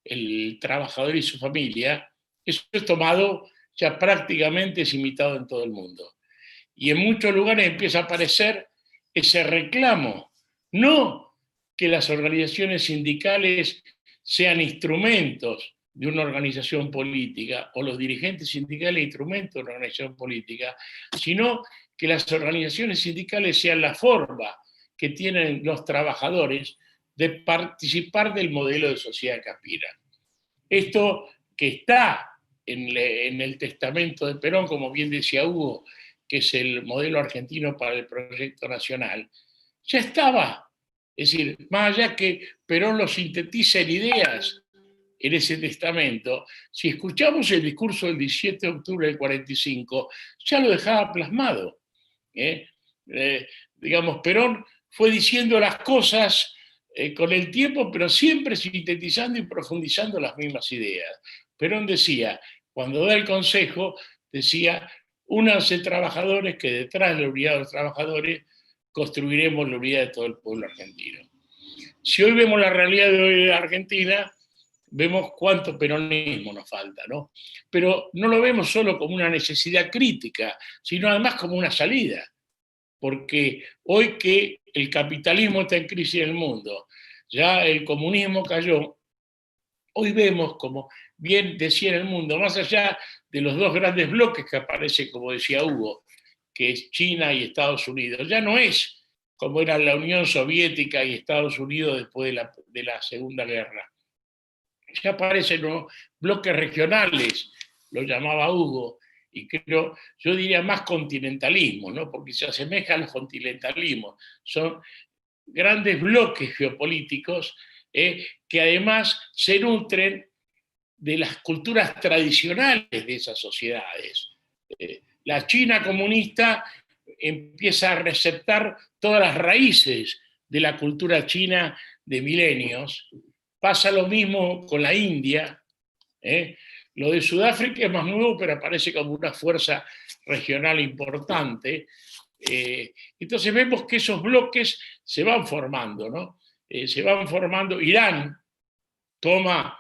el trabajador y su familia. Eso es tomado, ya prácticamente es imitado en todo el mundo. Y en muchos lugares empieza a aparecer ese reclamo, no que las organizaciones sindicales sean instrumentos de una organización política, o los dirigentes sindicales instrumentos de una organización política, sino que las organizaciones sindicales sean la forma que tienen los trabajadores de participar del modelo de sociedad que aspiran. Esto que está en el testamento de Perón, como bien decía Hugo, que es el modelo argentino para el proyecto nacional, ya estaba. Es decir, más allá que Perón lo sintetiza en ideas en ese testamento, si escuchamos el discurso del 17 de octubre del 45, ya lo dejaba plasmado. Digamos, Perón fue diciendo las cosas con el tiempo, pero siempre sintetizando y profundizando las mismas ideas. Perón decía, cuando da el consejo, decía, únanse trabajadores que detrás de la unidad de los trabajadores construiremos la unidad de todo el pueblo argentino. Si hoy vemos la realidad de hoy de la Argentina, vemos cuánto peronismo nos falta, ¿no? Pero no lo vemos solo como una necesidad crítica, sino además como una salida. Porque hoy que el capitalismo está en crisis en el mundo, ya el comunismo cayó, hoy vemos, como bien decía en el mundo, más allá de los dos grandes bloques que aparecen, como decía Hugo, que es China y Estados Unidos, ya no es como era la Unión Soviética y Estados Unidos después de la Segunda Guerra. Ya aparecen los bloques regionales, lo llamaba Hugo, y creo, yo diría más continentalismo, ¿no? Porque se asemeja a los continentalismos. Son grandes bloques geopolíticos que además se nutren de las culturas tradicionales de esas sociedades. La China comunista empieza a receptar todas las raíces de la cultura china de milenios. Pasa lo mismo con la India. Lo de Sudáfrica es más nuevo, pero aparece como una fuerza regional importante. Entonces vemos que esos bloques se van formando, ¿no? Se van formando. Irán toma,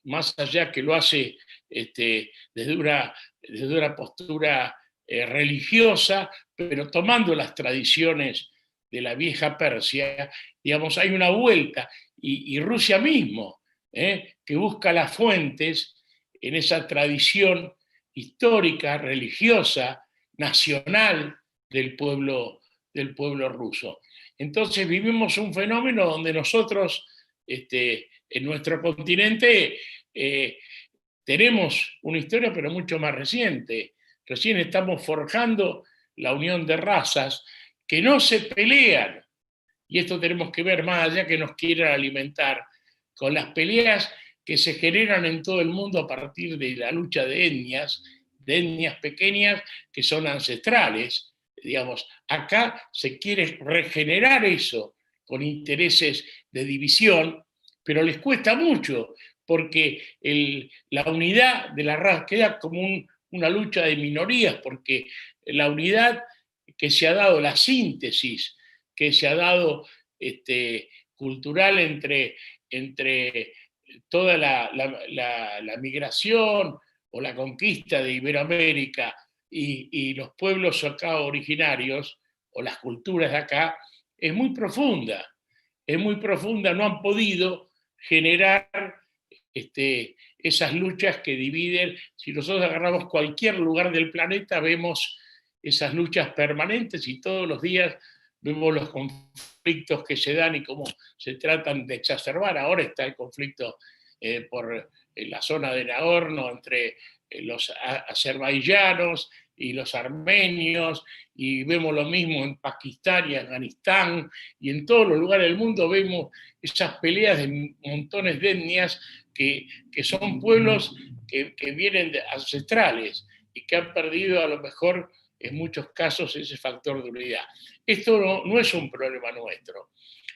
más allá que lo hace desde una postura religiosa, pero tomando las tradiciones de la vieja Persia, digamos, hay una vuelta. y Rusia mismo, que busca las fuentes en esa tradición histórica, religiosa, nacional del pueblo ruso. Entonces vivimos un fenómeno donde nosotros, en nuestro continente, tenemos una historia pero mucho más reciente. Recién estamos forjando la unión de razas que no se pelean, y esto tenemos que ver más allá que nos quieran alimentar, con las peleas que se generan en todo el mundo a partir de la lucha de etnias pequeñas que son ancestrales. Digamos, acá se quiere regenerar eso con intereses de división, pero les cuesta mucho, porque la unidad de la raza queda como una lucha de minorías, porque la unidad que se ha dado, la síntesis que se ha dado cultural entre toda la migración o la conquista de Iberoamérica y los pueblos acá originarios, o las culturas de acá, es muy profunda, no han podido generar esas luchas que dividen. Si nosotros agarramos cualquier lugar del planeta, vemos esas luchas permanentes y todos los días vemos los conflictos que se dan y cómo se tratan de exacerbar. Ahora está el conflicto por la zona de Nagorno entre los azerbaiyanos y los armenios, y vemos lo mismo en Pakistán y Afganistán, y en todos los lugares del mundo vemos esas peleas de montones de etnias que son pueblos que vienen ancestrales y que han perdido a lo mejor en muchos casos ese factor de unidad. Esto no es un problema nuestro.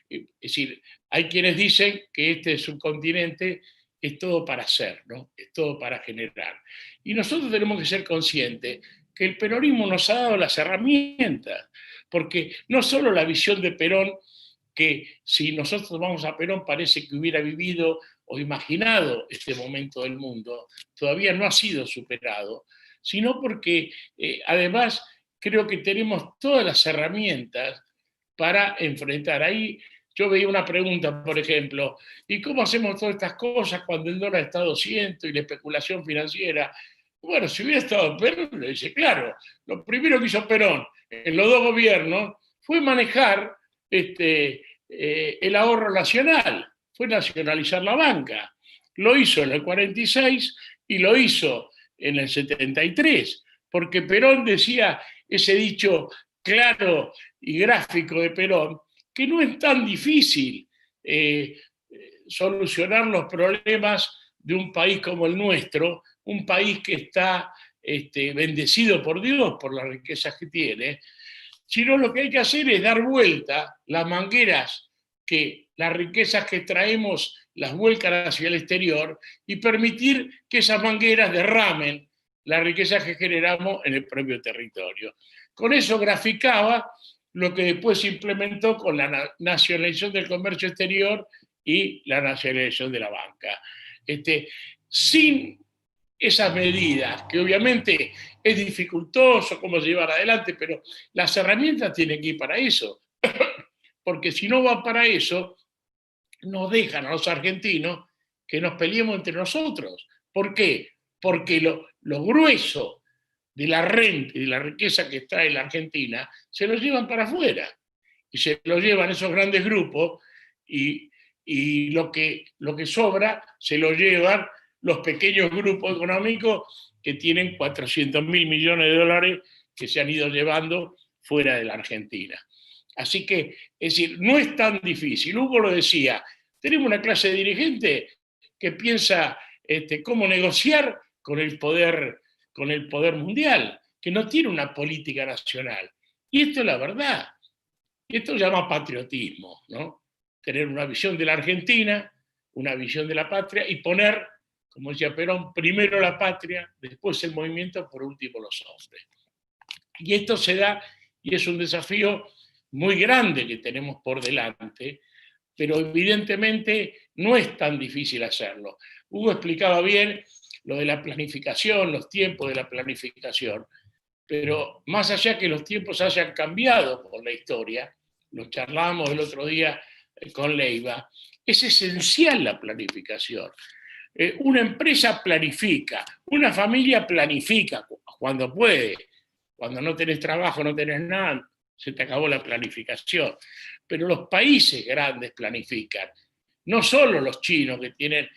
Es decir, hay quienes dicen que este subcontinente es todo para hacer, ¿no? Es todo para generar. Y nosotros tenemos que ser conscientes que el peronismo nos ha dado las herramientas, porque no solo la visión de Perón, que si nosotros vamos a Perón parece que hubiera vivido o imaginado este momento del mundo, todavía no ha sido superado, sino porque además creo que tenemos todas las herramientas para enfrentar. Ahí yo veía una pregunta, por ejemplo, ¿y cómo hacemos todas estas cosas cuando el dólar está a 200 y la especulación financiera? Bueno, si hubiera estado Perón, le dice, claro, lo primero que hizo Perón en los dos gobiernos fue manejar el ahorro nacional, fue nacionalizar la banca. Lo hizo en el 46 y lo hizo en el 73, porque Perón decía ese dicho claro y gráfico de Perón, que no es tan difícil solucionar los problemas de un país como el nuestro, un país que está bendecido por Dios por las riquezas que tiene, sino lo que hay que hacer es dar vuelta las mangueras, que las riquezas que traemos las vuelcan hacia el exterior y permitir que esas mangueras derramen las riquezas que generamos en el propio territorio. Con eso graficaba lo que después se implementó con la nacionalización del comercio exterior y la nacionalización de la banca. Sin esas medidas, que obviamente es dificultoso cómo llevar adelante, pero las herramientas tienen que ir para eso, porque si no van para eso, nos dejan a los argentinos que nos peleemos entre nosotros. ¿Por qué? Porque lo grueso de la renta y de la riqueza que trae la Argentina se lo llevan para afuera, y se lo llevan esos grandes grupos, y lo que sobra se lo llevan los pequeños grupos económicos que tienen 400.000 millones de dólares que se han ido llevando fuera de la Argentina. Así que, es decir, no es tan difícil. Hugo lo decía, tenemos una clase dirigente que piensa cómo negociar con el poder mundial, que no tiene una política nacional. Y esto es la verdad. Y esto se llama patriotismo, ¿no? Tener una visión de la Argentina, una visión de la patria, y poner, como decía Perón, primero la patria, después el movimiento, por último los hombres. Y esto se da, y es un desafío muy grande que tenemos por delante, pero evidentemente no es tan difícil hacerlo. Hugo explicaba bien lo de la planificación, los tiempos de la planificación, pero más allá que los tiempos hayan cambiado por la historia, lo charlábamos el otro día con Leiva, es esencial la planificación. Una empresa planifica, una familia planifica cuando puede, cuando no tenés trabajo, no tenés nada, se te acabó la planificación. Pero los países grandes planifican, no solo los chinos que tienen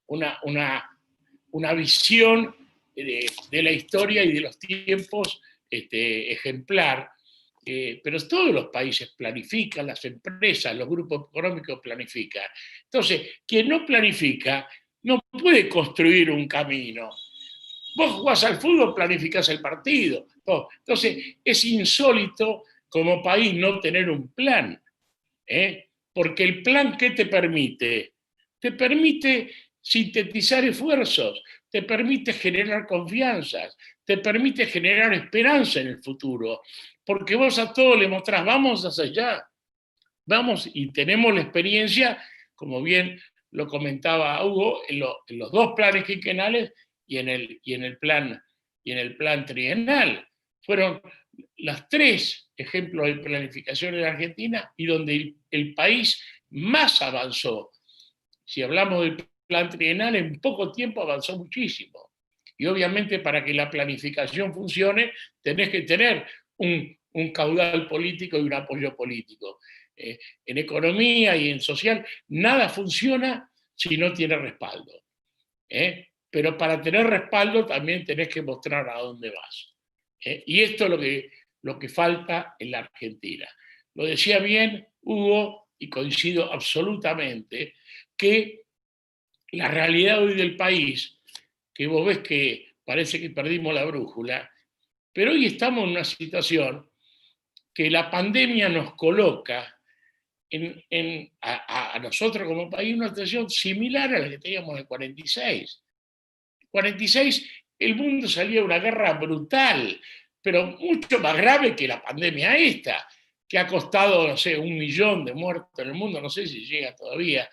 una visión de la historia y de los tiempos ejemplar, pero todos los países planifican, las empresas, los grupos económicos planifican. Entonces, quien no planifica no puede construir un camino. Vos jugás al fútbol, planificás el partido. Entonces, es insólito como país no tener un plan. Porque el plan, ¿qué te permite? Te permite sintetizar esfuerzos, te permite generar confianzas, te permite generar esperanza en el futuro, porque vos a todos le mostrás, vamos hacia allá, vamos, y tenemos la experiencia, como bien lo comentaba Hugo, en los dos planes quinquenales y en el plan trienal. Fueron los tres ejemplos de planificación en Argentina y donde el país más avanzó. Si hablamos del plan trienal, en poco tiempo avanzó muchísimo. Y obviamente para que la planificación funcione, tenés que tener un caudal político y un apoyo político. En economía y en social, nada funciona si no tiene respaldo. Pero para tener respaldo también tenés que mostrar a dónde vas. Y esto es lo que falta en la Argentina. Lo decía bien Hugo, y coincido absolutamente, que la realidad hoy del país, que vos ves que parece que perdimos la brújula, pero hoy estamos en una situación que la pandemia nos coloca a nosotros como país en una situación similar a la que teníamos en el 46. En 46 el mundo salía de una guerra brutal, pero mucho más grave que la pandemia esta, que ha costado, no sé, 1 millón de muertos en el mundo, no sé si llega todavía,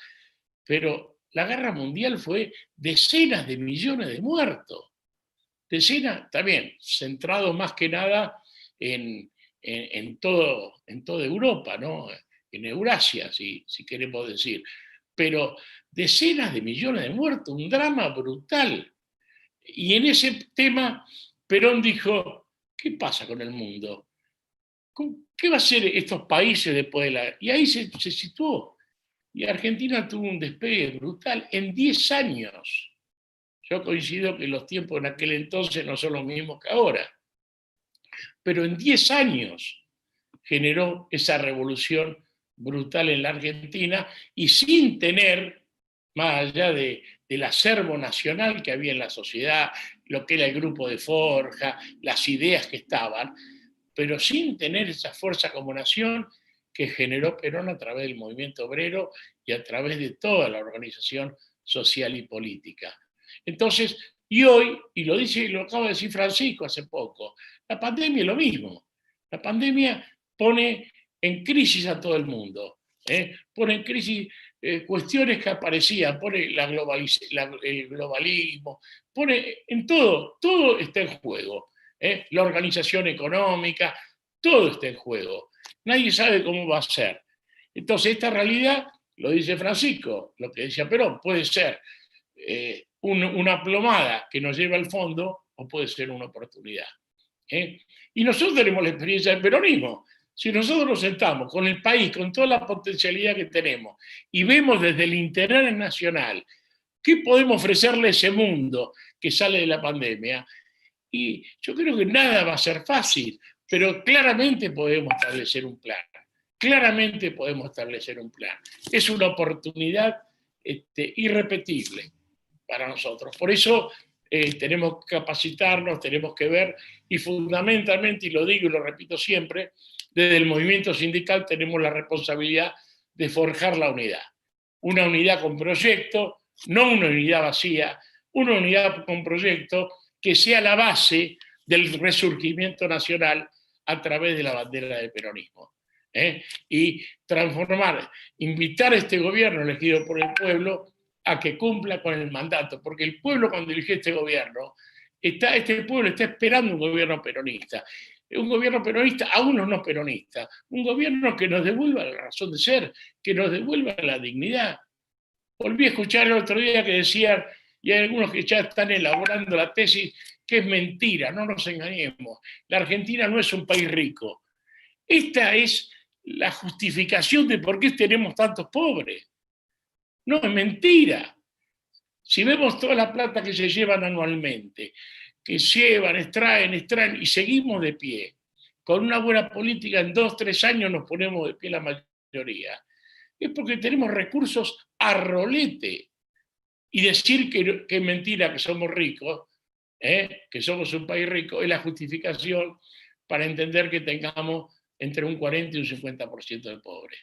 pero la guerra mundial fue decenas de millones de muertos. Decenas, también, centrado más que nada en toda Europa, ¿no? En Eurasia, si queremos decir. Pero decenas de millones de muertos, un drama brutal. Y en ese tema, Perón dijo, ¿qué pasa con el mundo? ¿Qué va a hacer estos países después de la...? Y ahí se situó. Y Argentina tuvo un despegue brutal en 10 años. Yo coincido que los tiempos en aquel entonces no son los mismos que ahora. Pero en 10 años generó esa revolución brutal en la Argentina y sin tener, más allá del acervo nacional que había en la sociedad, lo que era el grupo de forja, las ideas que estaban, pero sin tener esa fuerza como nación que generó Perón a través del movimiento obrero y a través de toda la organización social y política. Entonces, y hoy, y lo acaba de decir Francisco hace poco, la pandemia es lo mismo. La pandemia pone en crisis a todo el mundo, pone en crisis cuestiones que aparecían, pone el globalismo, pone en todo está en juego. La organización económica, todo está en juego. Nadie sabe cómo va a ser. Entonces, esta realidad, lo dice Francisco, lo que decía Perón, puede ser una plomada que nos lleva al fondo o puede ser una oportunidad. Y nosotros tenemos la experiencia del peronismo. Si nosotros nos sentamos con el país, con toda la potencialidad que tenemos, y vemos desde el interés nacional qué podemos ofrecerle a ese mundo que sale de la pandemia, y yo creo que nada va a ser fácil, pero claramente podemos establecer un plan. Claramente podemos establecer un plan. Es una oportunidad irrepetible para nosotros. Por eso tenemos que capacitarnos, tenemos que ver, y fundamentalmente, y lo digo y lo repito siempre, desde el movimiento sindical tenemos la responsabilidad de forjar la unidad. Una unidad con proyecto, no una unidad vacía, una unidad con proyecto que sea la base del resurgimiento nacional a través de la bandera del peronismo. Y transformar, invitar a este gobierno elegido por el pueblo a que cumpla con el mandato, porque el pueblo cuando eligió este gobierno, este pueblo está esperando un gobierno peronista. un gobierno peronista a unos no peronistas, un gobierno que nos devuelva la razón de ser, que nos devuelva la dignidad. Volví a escuchar el otro día que decían, y hay algunos que ya están elaborando la tesis, que es mentira, no nos engañemos. La Argentina no es un país rico. Esta es la justificación de por qué tenemos tantos pobres. No, es mentira. Si vemos toda la plata que se llevan anualmente, que llevan, extraen, y seguimos de pie, con una buena política en 2 o 3 años nos ponemos de pie la mayoría, es porque tenemos recursos a rolete. Y decir que es mentira que somos ricos, que somos un país rico, es la justificación para entender que tengamos entre un 40 y un 50% de pobres.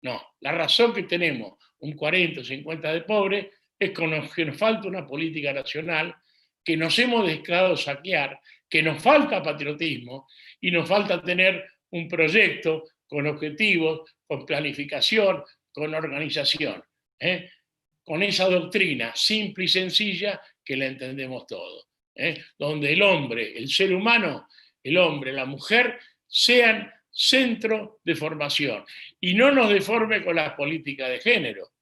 No, la razón que tenemos un 40 o 50 de pobres es que nos falta una política nacional, que nos hemos dejado saquear, que nos falta patriotismo y nos falta tener un proyecto con objetivos, con planificación, con organización, con esa doctrina simple y sencilla que la entendemos todos, donde el hombre, el ser humano, el hombre, la mujer, sean centro de formación y no nos deforme con las políticas de género.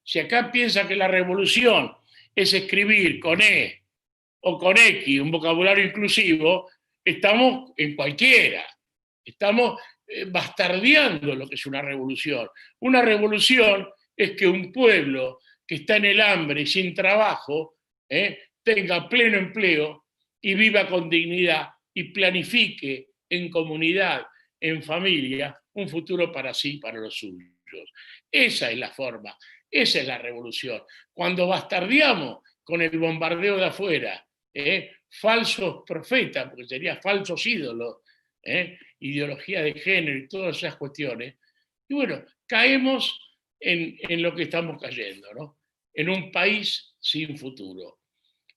Si acá piensa que la revolución es escribir con E o con X, un vocabulario inclusivo, estamos en cualquiera, estamos bastardeando lo que es una revolución. Una revolución es que un pueblo que está en el hambre y sin trabajo, tenga pleno empleo y viva con dignidad y planifique en comunidad, en familia, un futuro para sí y para los suyos. Esa es la forma, esa es la revolución. Cuando bastardeamos con el bombardeo de afuera, falsos profetas, porque serían falsos ídolos, ideología de género y todas esas cuestiones, y bueno, caemos en lo que estamos cayendo, ¿no? En un país sin futuro.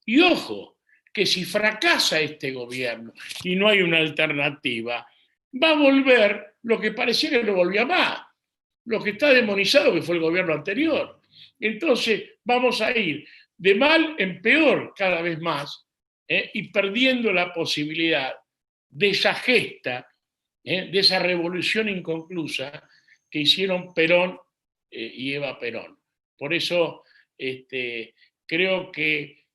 Y ojo, que si fracasa este gobierno y no hay una alternativa, va a volver lo que parecía que no volvía más, lo que está demonizado que fue el gobierno anterior. Entonces vamos a ir de mal en peor cada vez más, y perdiendo la posibilidad de esa gesta, de esa revolución inconclusa que hicieron Perón y Eva Perón. Por eso creo que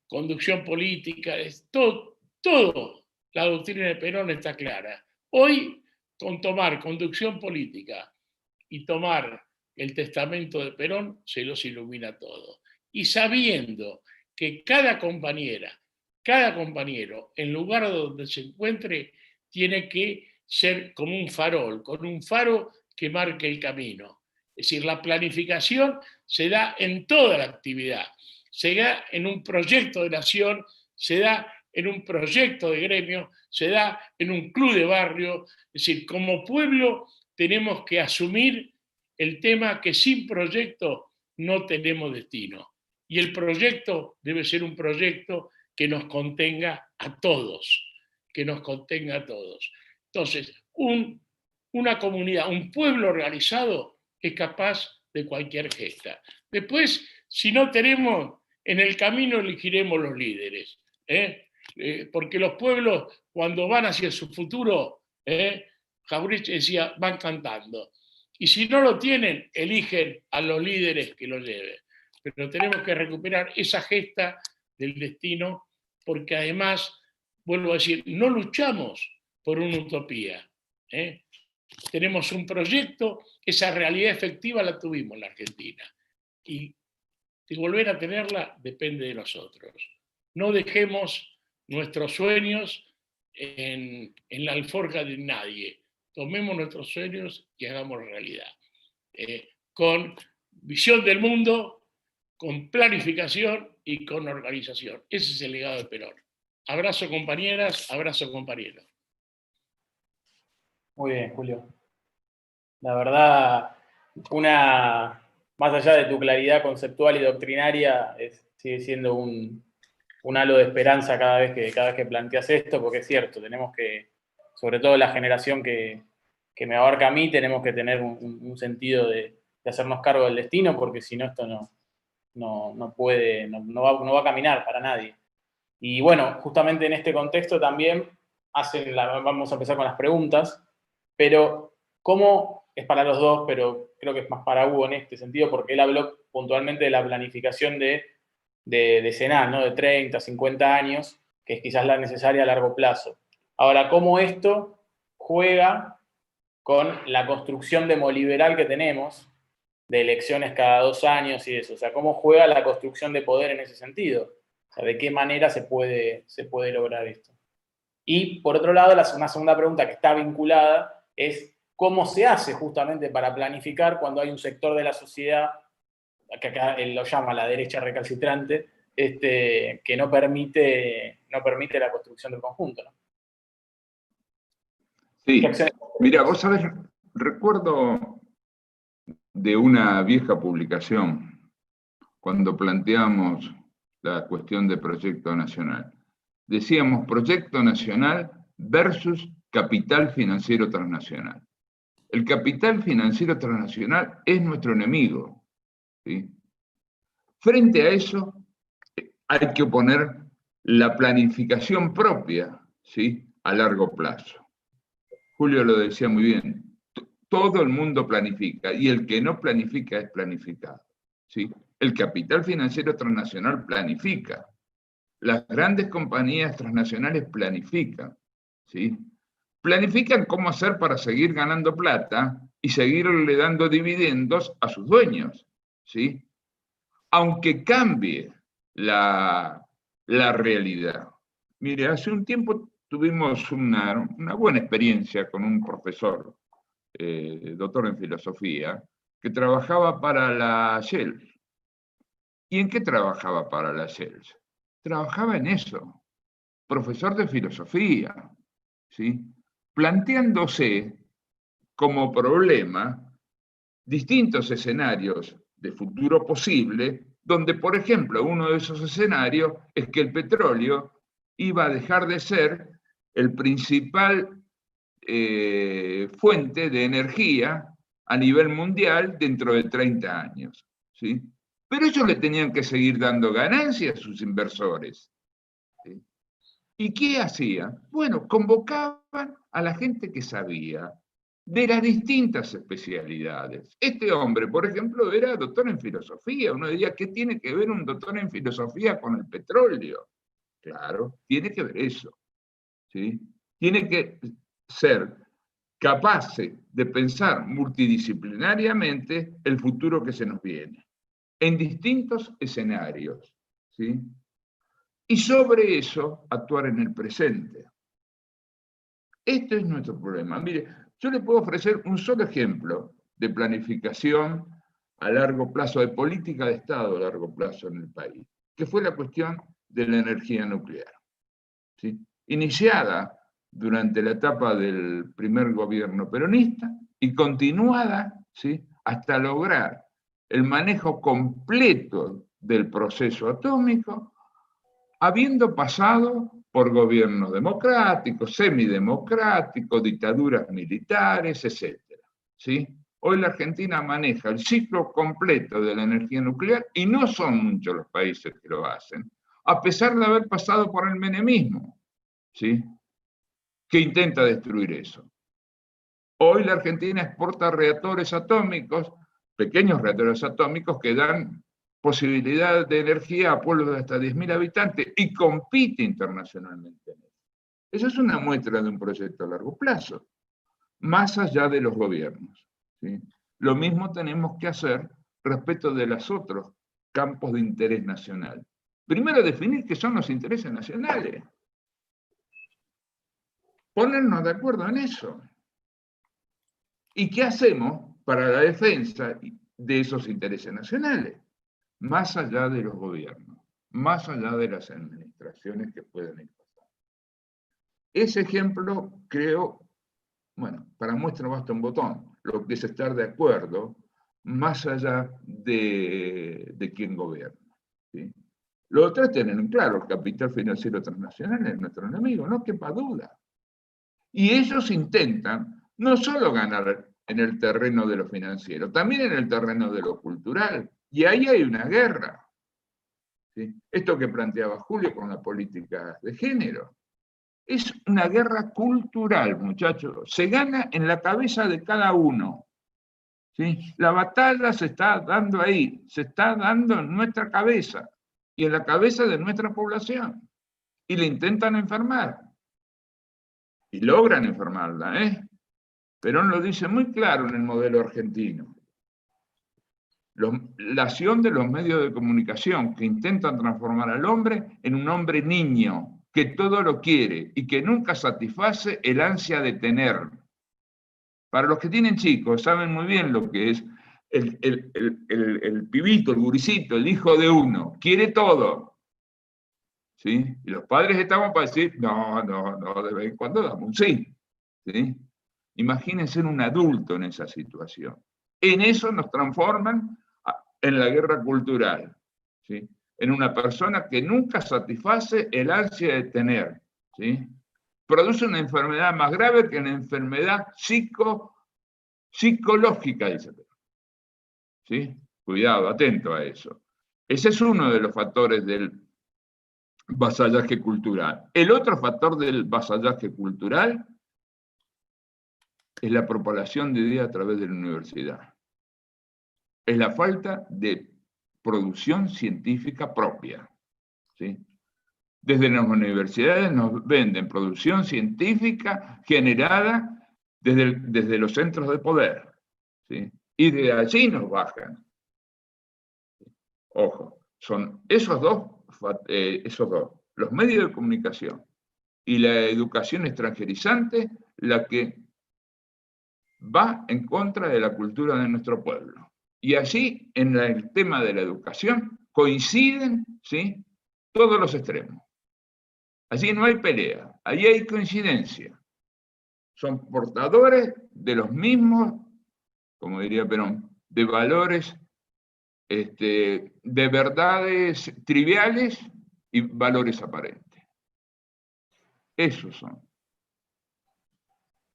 conducción política, todo, la doctrina de Perón está clara. Hoy, con tomar conducción política y tomar el testamento de Perón, se los ilumina todo. Y sabiendo que cada compañera, cada compañero, en lugar donde se encuentre, tiene que ser como un farol, con un faro que marque el camino. Es decir, la planificación se da en toda la actividad, se da en un proyecto de nación, se da en un proyecto de gremio, se da en un club de barrio. Es decir, como pueblo tenemos que asumir el tema que sin proyecto no tenemos destino. Y el proyecto debe ser un proyecto que nos contenga a todos, que nos contenga a todos. Entonces, una comunidad, un pueblo organizado es capaz de cualquier gesta. Después, si no tenemos, en el camino elegiremos los líderes, porque los pueblos, cuando van hacia su futuro, Jauretche decía, van cantando. Y si no lo tienen, eligen a los líderes que lo lleven. Pero tenemos que recuperar esa gesta del destino, porque además, vuelvo a decir, no luchamos por una utopía. Tenemos un proyecto, esa realidad efectiva la tuvimos en la Argentina. Y de volver a tenerla depende de nosotros. No dejemos nuestros sueños en la alforja de nadie. Tomemos nuestros sueños y hagamos realidad. Con visión del mundo, con planificación y con organización. Ese es el legado de Perón. Abrazo, compañeras, abrazo, compañeros. Muy bien, Julio. La verdad, más allá de tu claridad conceptual y doctrinaria, sigue siendo un halo de esperanza cada vez que planteas esto, porque es cierto, tenemos que, sobre todo la generación que me abarca a mí, tenemos que tener un sentido de hacernos cargo del destino, porque si no, esto no va a caminar para nadie. Y bueno, justamente en este contexto también, vamos a empezar con las preguntas, pero ¿cómo es para los dos? Pero creo que es más para Hugo en este sentido, porque él habló puntualmente de la planificación de decenal, ¿no? De 30, 50 años, que es quizás la necesaria a largo plazo. Ahora, ¿cómo esto juega con la construcción demoliberal que tenemos, de elecciones cada 2 años y eso? O sea, ¿cómo juega la construcción de poder en ese sentido? O sea, ¿de qué manera se puede lograr esto? Y por otro lado, una segunda pregunta que está vinculada es cómo se hace justamente para planificar cuando hay un sector de la sociedad, que acá él lo llama la derecha recalcitrante, que no permite la construcción del conjunto, ¿no? Sí, mira, vos sabés, recuerdo de una vieja publicación cuando planteamos la cuestión de proyecto nacional. Decíamos proyecto nacional versus capital financiero transnacional. El capital financiero transnacional es nuestro enemigo, ¿sí? Frente a eso, hay que oponer la planificación propia, ¿sí?, a largo plazo. Julio lo decía muy bien, todo el mundo planifica y el que no planifica es planificado, ¿sí? El capital financiero transnacional planifica, las grandes compañías transnacionales planifican, ¿sí? Planifican cómo hacer para seguir ganando plata y seguirle dando dividendos a sus dueños, ¿sí? Aunque cambie la realidad. Mire, hace un tiempo tuvimos una buena experiencia con un profesor, doctor en filosofía, que trabajaba para la Shell. ¿Y en qué trabajaba para la Shell? Trabajaba en eso, profesor de filosofía, ¿sí?, planteándose como problema distintos escenarios de futuro posible, donde, por ejemplo, uno de esos escenarios es que el petróleo iba a dejar de ser el principal fuente de energía a nivel mundial dentro de 30 años, ¿sí? Pero ellos le tenían que seguir dando ganancias a sus inversores, ¿sí? ¿Y qué hacían? Bueno, convocaban a la gente que sabía de las distintas especialidades. Este hombre, por ejemplo, era doctor en filosofía. Uno diría, ¿qué tiene que ver un doctor en filosofía con el petróleo? Claro, tiene que ver eso, ¿sí? Tiene que ser capaz de pensar multidisciplinariamente el futuro que se nos viene, en distintos escenarios, ¿sí? Y sobre eso actuar en el presente. Este es nuestro problema. Mire, yo le puedo ofrecer un solo ejemplo de planificación a largo plazo, de política de Estado a largo plazo en el país, que fue la cuestión de la energía nuclear, ¿sí?, iniciada durante la etapa del primer gobierno peronista y continuada, ¿sí?, hasta lograr el manejo completo del proceso atómico, habiendo pasado por gobiernos democráticos, semidemocráticos, dictaduras militares, etc., ¿sí? Hoy la Argentina maneja el ciclo completo de la energía nuclear y no son muchos los países que lo hacen, a pesar de haber pasado por el menemismo, ¿sí?, que intenta destruir eso. Hoy la Argentina exporta reactores atómicos, pequeños reactores atómicos que dan posibilidad de energía a pueblos de hasta 10.000 habitantes y compite internacionalmente. Eso es una muestra de un proyecto a largo plazo, más allá de los gobiernos, ¿sí? Lo mismo tenemos que hacer respecto de los otros campos de interés nacional. Primero, definir qué son los intereses nacionales. Ponernos de acuerdo en eso. ¿Y qué hacemos para la defensa de esos intereses nacionales? Más allá de los gobiernos, más allá de las administraciones que pueden ir pasando. Ese ejemplo, creo, bueno, para muestra basta un botón, lo que es estar de acuerdo, más allá de quién gobierna, ¿sí? Lo otro es tener en claro, el capital financiero transnacional es nuestro enemigo, no quepa duda. Y ellos intentan no solo ganar en el terreno de lo financiero, también en el terreno de lo cultural. Y ahí hay una guerra, ¿sí? Esto que planteaba Julio con la política de género. Es una guerra cultural, muchachos. Se gana en la cabeza de cada uno. ¿Sí? La batalla se está dando ahí, se está dando en nuestra cabeza y en la cabeza de nuestra población. Y le intentan enfermar. Y logran enfermarla, ¿eh? Perón lo dice muy claro en el modelo argentino. La acción de los medios de comunicación que intentan transformar al hombre en un hombre niño, que todo lo quiere y que nunca satisface el ansia de tener. Para los que tienen chicos, saben muy bien lo que es el pibito, el guricito, el hijo de uno. Quiere todo. ¿Sí? Y los padres estamos para decir, no, de vez en cuando damos un sí. ¿Sí? Imagínense un adulto en esa situación. En eso nos transforman en la guerra cultural. ¿Sí? En una persona que nunca satisface el ansia de tener. ¿Sí? Produce una enfermedad más grave que una enfermedad psicológica, dice. ¿Sí? Cuidado, atento a eso. Ese es uno de los factores del vasallaje cultural. El otro factor del vasallaje cultural es la propagación de ideas a través de la universidad. Es la falta de producción científica propia. ¿Sí? Desde las universidades nos venden producción científica generada desde los centros de poder. ¿Sí? Y de allí nos bajan. Ojo, son esos dos, los medios de comunicación y la educación extranjerizante, la que va en contra de la cultura de nuestro pueblo. Y allí, en el tema de la educación, coinciden, ¿sí?, todos los extremos. Allí no hay pelea, allí hay coincidencia. Son portadores de los mismos, como diría Perón, de valores, de verdades triviales y valores aparentes. Esos son.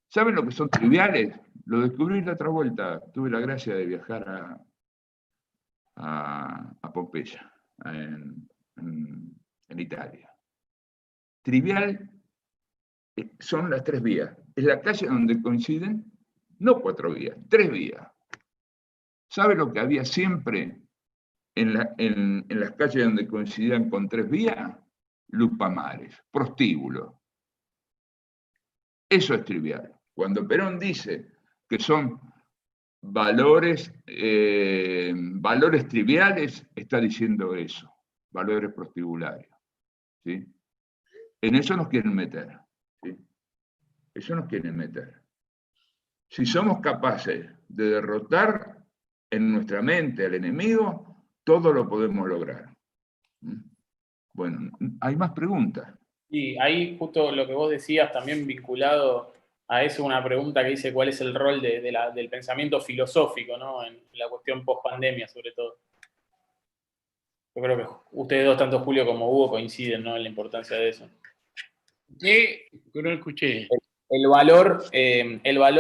¿Saben lo que son triviales? Lo descubrí la otra vuelta. Tuve la gracia de viajar a Pompeya, en Italia. Trivial son las 3 vías. Es la calle donde coinciden, no 4 vías, 3 vías. ¿Sabe lo que había siempre en las calles donde coincidían con 3 vías? Lupamares, prostíbulos. Eso es trivial. Cuando Perón dice que son valores triviales, está diciendo eso, valores prostibularios. ¿Sí? En eso nos quieren meter. ¿Sí? Eso nos quieren meter. Si somos capaces de derrotar en nuestra mente al enemigo, todo lo podemos lograr. Bueno, hay más preguntas. Y ahí justo lo que vos decías, también vinculado a eso, una pregunta que dice cuál es el rol del pensamiento filosófico, ¿no?, en la cuestión post-pandemia, sobre todo. Yo creo que ustedes dos, tanto Julio como Hugo, coinciden, ¿no?, en la importancia de eso. ¿Qué? No escuché. El valor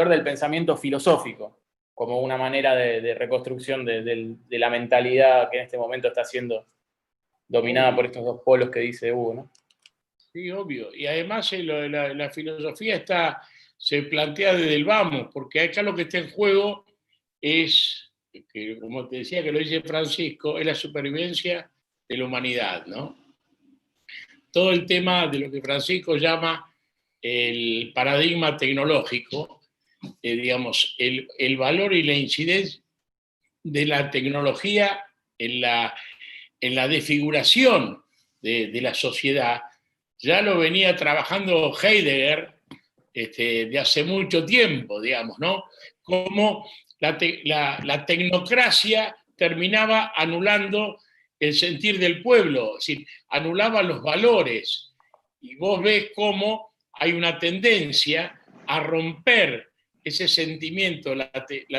del pensamiento filosófico, como una manera de reconstrucción de la mentalidad que en este momento está siendo dominada por estos dos polos que dice Hugo, ¿no? Sí, obvio. Y además la filosofía se plantea desde el vamos, porque acá lo que está en juego es, que, como te decía, que lo dice Francisco, es la supervivencia de la humanidad, ¿no? Todo el tema de lo que Francisco llama el paradigma tecnológico, digamos, el valor y la incidencia de la tecnología en la desfiguración de la sociedad, ya lo venía trabajando Heidegger de hace mucho tiempo, digamos, ¿no? Cómo la tecnocracia terminaba anulando el sentir del pueblo, es decir, anulaba los valores. Y vos ves cómo hay una tendencia a romper ese sentimiento, la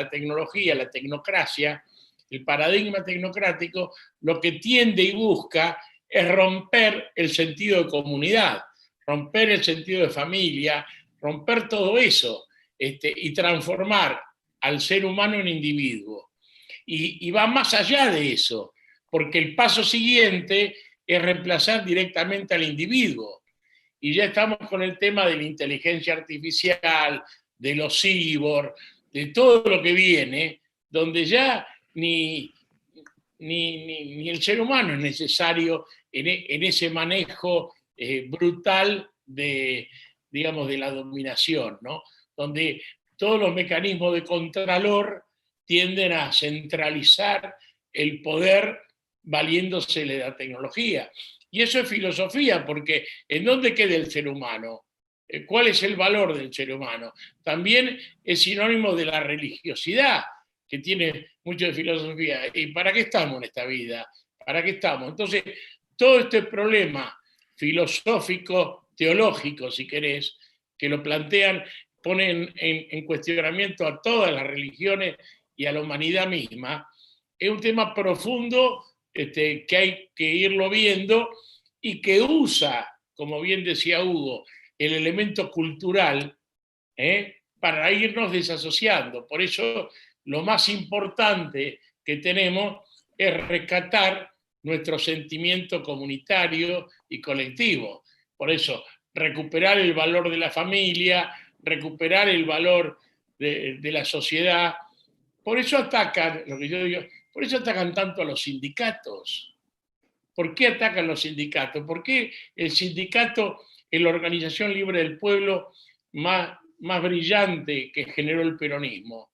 tecnología, la tecnocracia, el paradigma tecnocrático, lo que tiende y busca es romper el sentido de comunidad, romper el sentido de familia, romper todo eso, y transformar al ser humano en individuo. Y va más allá de eso, porque el paso siguiente es reemplazar directamente al individuo. y ya estamos con el tema de la inteligencia artificial, de los cyborg, de todo lo que viene, donde ya ni el ser humano es necesario en ese manejo brutal de, digamos, de la dominación, ¿no? Donde todos los mecanismos de contralor tienden a centralizar el poder valiéndose de la tecnología. Y eso es filosofía, porque ¿en dónde queda el ser humano? ¿Cuál es el valor del ser humano? También es sinónimo de la religiosidad, que tiene mucho de filosofía. ¿Y para qué estamos en esta vida? ¿Para qué estamos? Entonces, todo este problema filosófico, teológico, si querés, que lo plantean, ponen en cuestionamiento a todas las religiones y a la humanidad misma, es un tema profundo que hay que irlo viendo y que usa, como bien decía Hugo, el elemento cultural para irnos desasociando. Por eso lo más importante que tenemos es rescatar nuestro sentimiento comunitario y colectivo. Por eso, recuperar el valor de la familia, recuperar el valor de la sociedad. Por eso atacan, lo que yo digo, por eso atacan tanto a los sindicatos. ¿Por qué atacan los sindicatos? ¿Por qué el sindicato es la organización libre del pueblo más brillante que generó el peronismo?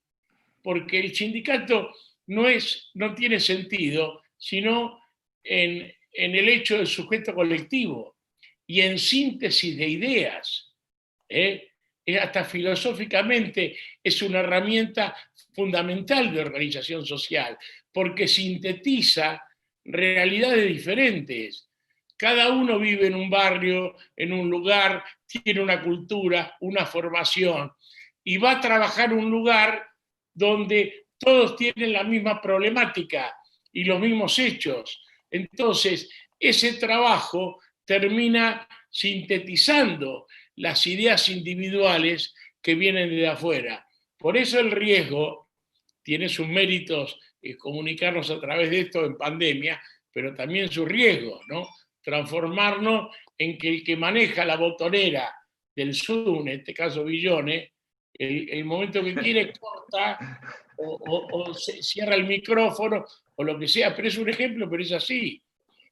Porque el sindicato no tiene sentido sino en el hecho del sujeto colectivo y en síntesis de ideas. Hasta filosóficamente es una herramienta fundamental de organización social, porque sintetiza realidades diferentes. Cada uno vive en un barrio, en un lugar, tiene una cultura, una formación, y va a trabajar en un lugar donde todos tienen la misma problemática y los mismos hechos. Entonces, ese trabajo termina sintetizando las ideas individuales que vienen de afuera. Por eso el riesgo tiene sus méritos, comunicarnos a través de esto en pandemia, pero también sus riesgos, ¿no? Transformarnos en que el que maneja la botonera del Zoom, en este caso Villone, el momento que quiere corta o cierra el micrófono o lo que sea, pero es un ejemplo, pero es así.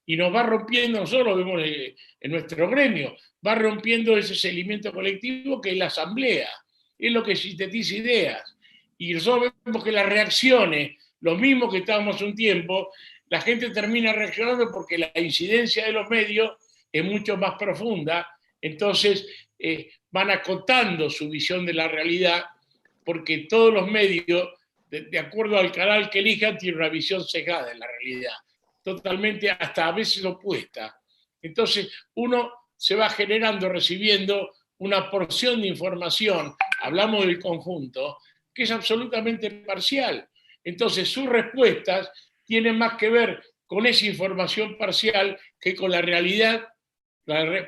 Y nos va rompiendo, nosotros lo vemos en nuestro gremio, va rompiendo ese seguimiento colectivo que es la asamblea, es lo que sintetiza ideas. Y nosotros vemos que las reacciones, lo mismo que estábamos un tiempo, la gente termina reaccionando porque la incidencia de los medios es mucho más profunda, entonces van acotando su visión de la realidad, porque todos los medios, de acuerdo al canal que elijan, tienen una visión sesgada de la realidad, totalmente hasta a veces opuesta. Entonces uno se va generando, recibiendo una porción de información, hablamos del conjunto, que es absolutamente parcial. Entonces sus respuestas tienen más que ver con esa información parcial que con la realidad,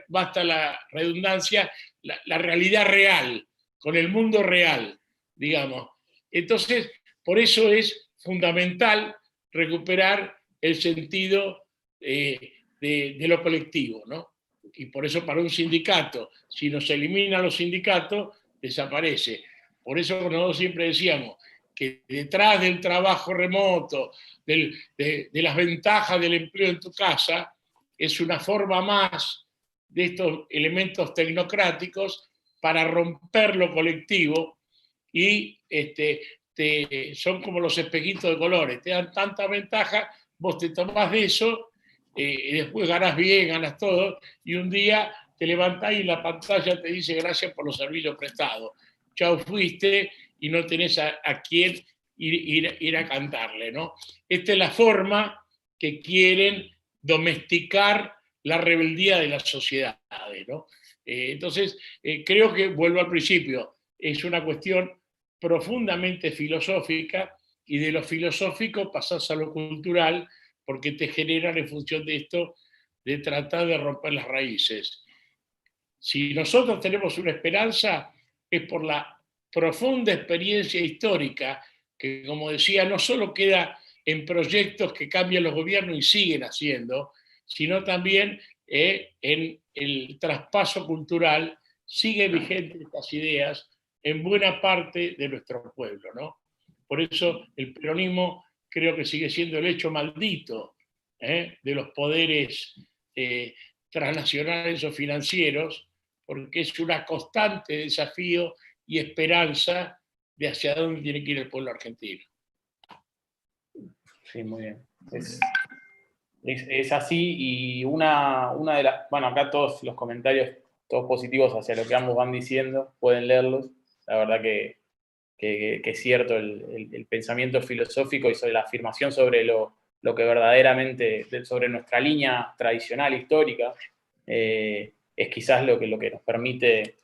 basta la redundancia, la realidad real, con el mundo real, digamos. Entonces, por eso es fundamental recuperar el sentido de lo colectivo, ¿no? Y por eso para un sindicato, si nos eliminan los sindicatos, desaparece. Por eso nosotros siempre decíamos que detrás del trabajo remoto, de las ventajas del empleo en tu casa, es una forma más de estos elementos tecnocráticos para romper lo colectivo y son como los espejitos de colores, te dan tanta ventaja, vos te tomás de eso, y después ganás bien, ganás todo, y un día te levantás y la pantalla te dice gracias por los servicios prestados. Chau, fuiste y no tenés a quién ir a cantarle, ¿no? Esta es la forma que quieren domesticar la rebeldía de las sociedades, ¿no? Entonces, creo que, vuelvo al principio, es una cuestión profundamente filosófica y de lo filosófico pasás a lo cultural porque te generan en función de esto de tratar de romper las raíces. Si nosotros tenemos una esperanza es por la profunda experiencia histórica que, como decía, no solo queda en proyectos que cambian los gobiernos y siguen haciendo, sino también en el traspaso cultural, sigue vigente estas ideas en buena parte de nuestro pueblo, ¿no? Por eso el peronismo creo que sigue siendo el hecho maldito de los poderes transnacionales o financieros, porque es una constante desafío y esperanza de hacia dónde tiene que ir el pueblo argentino. Sí, muy bien. Es así, y una de las... Bueno, acá todos los comentarios, todos positivos hacia lo que ambos van diciendo, pueden leerlos. La verdad que es cierto el pensamiento filosófico y sobre la afirmación sobre lo que verdaderamente, sobre nuestra línea tradicional, histórica, es quizás lo que nos permite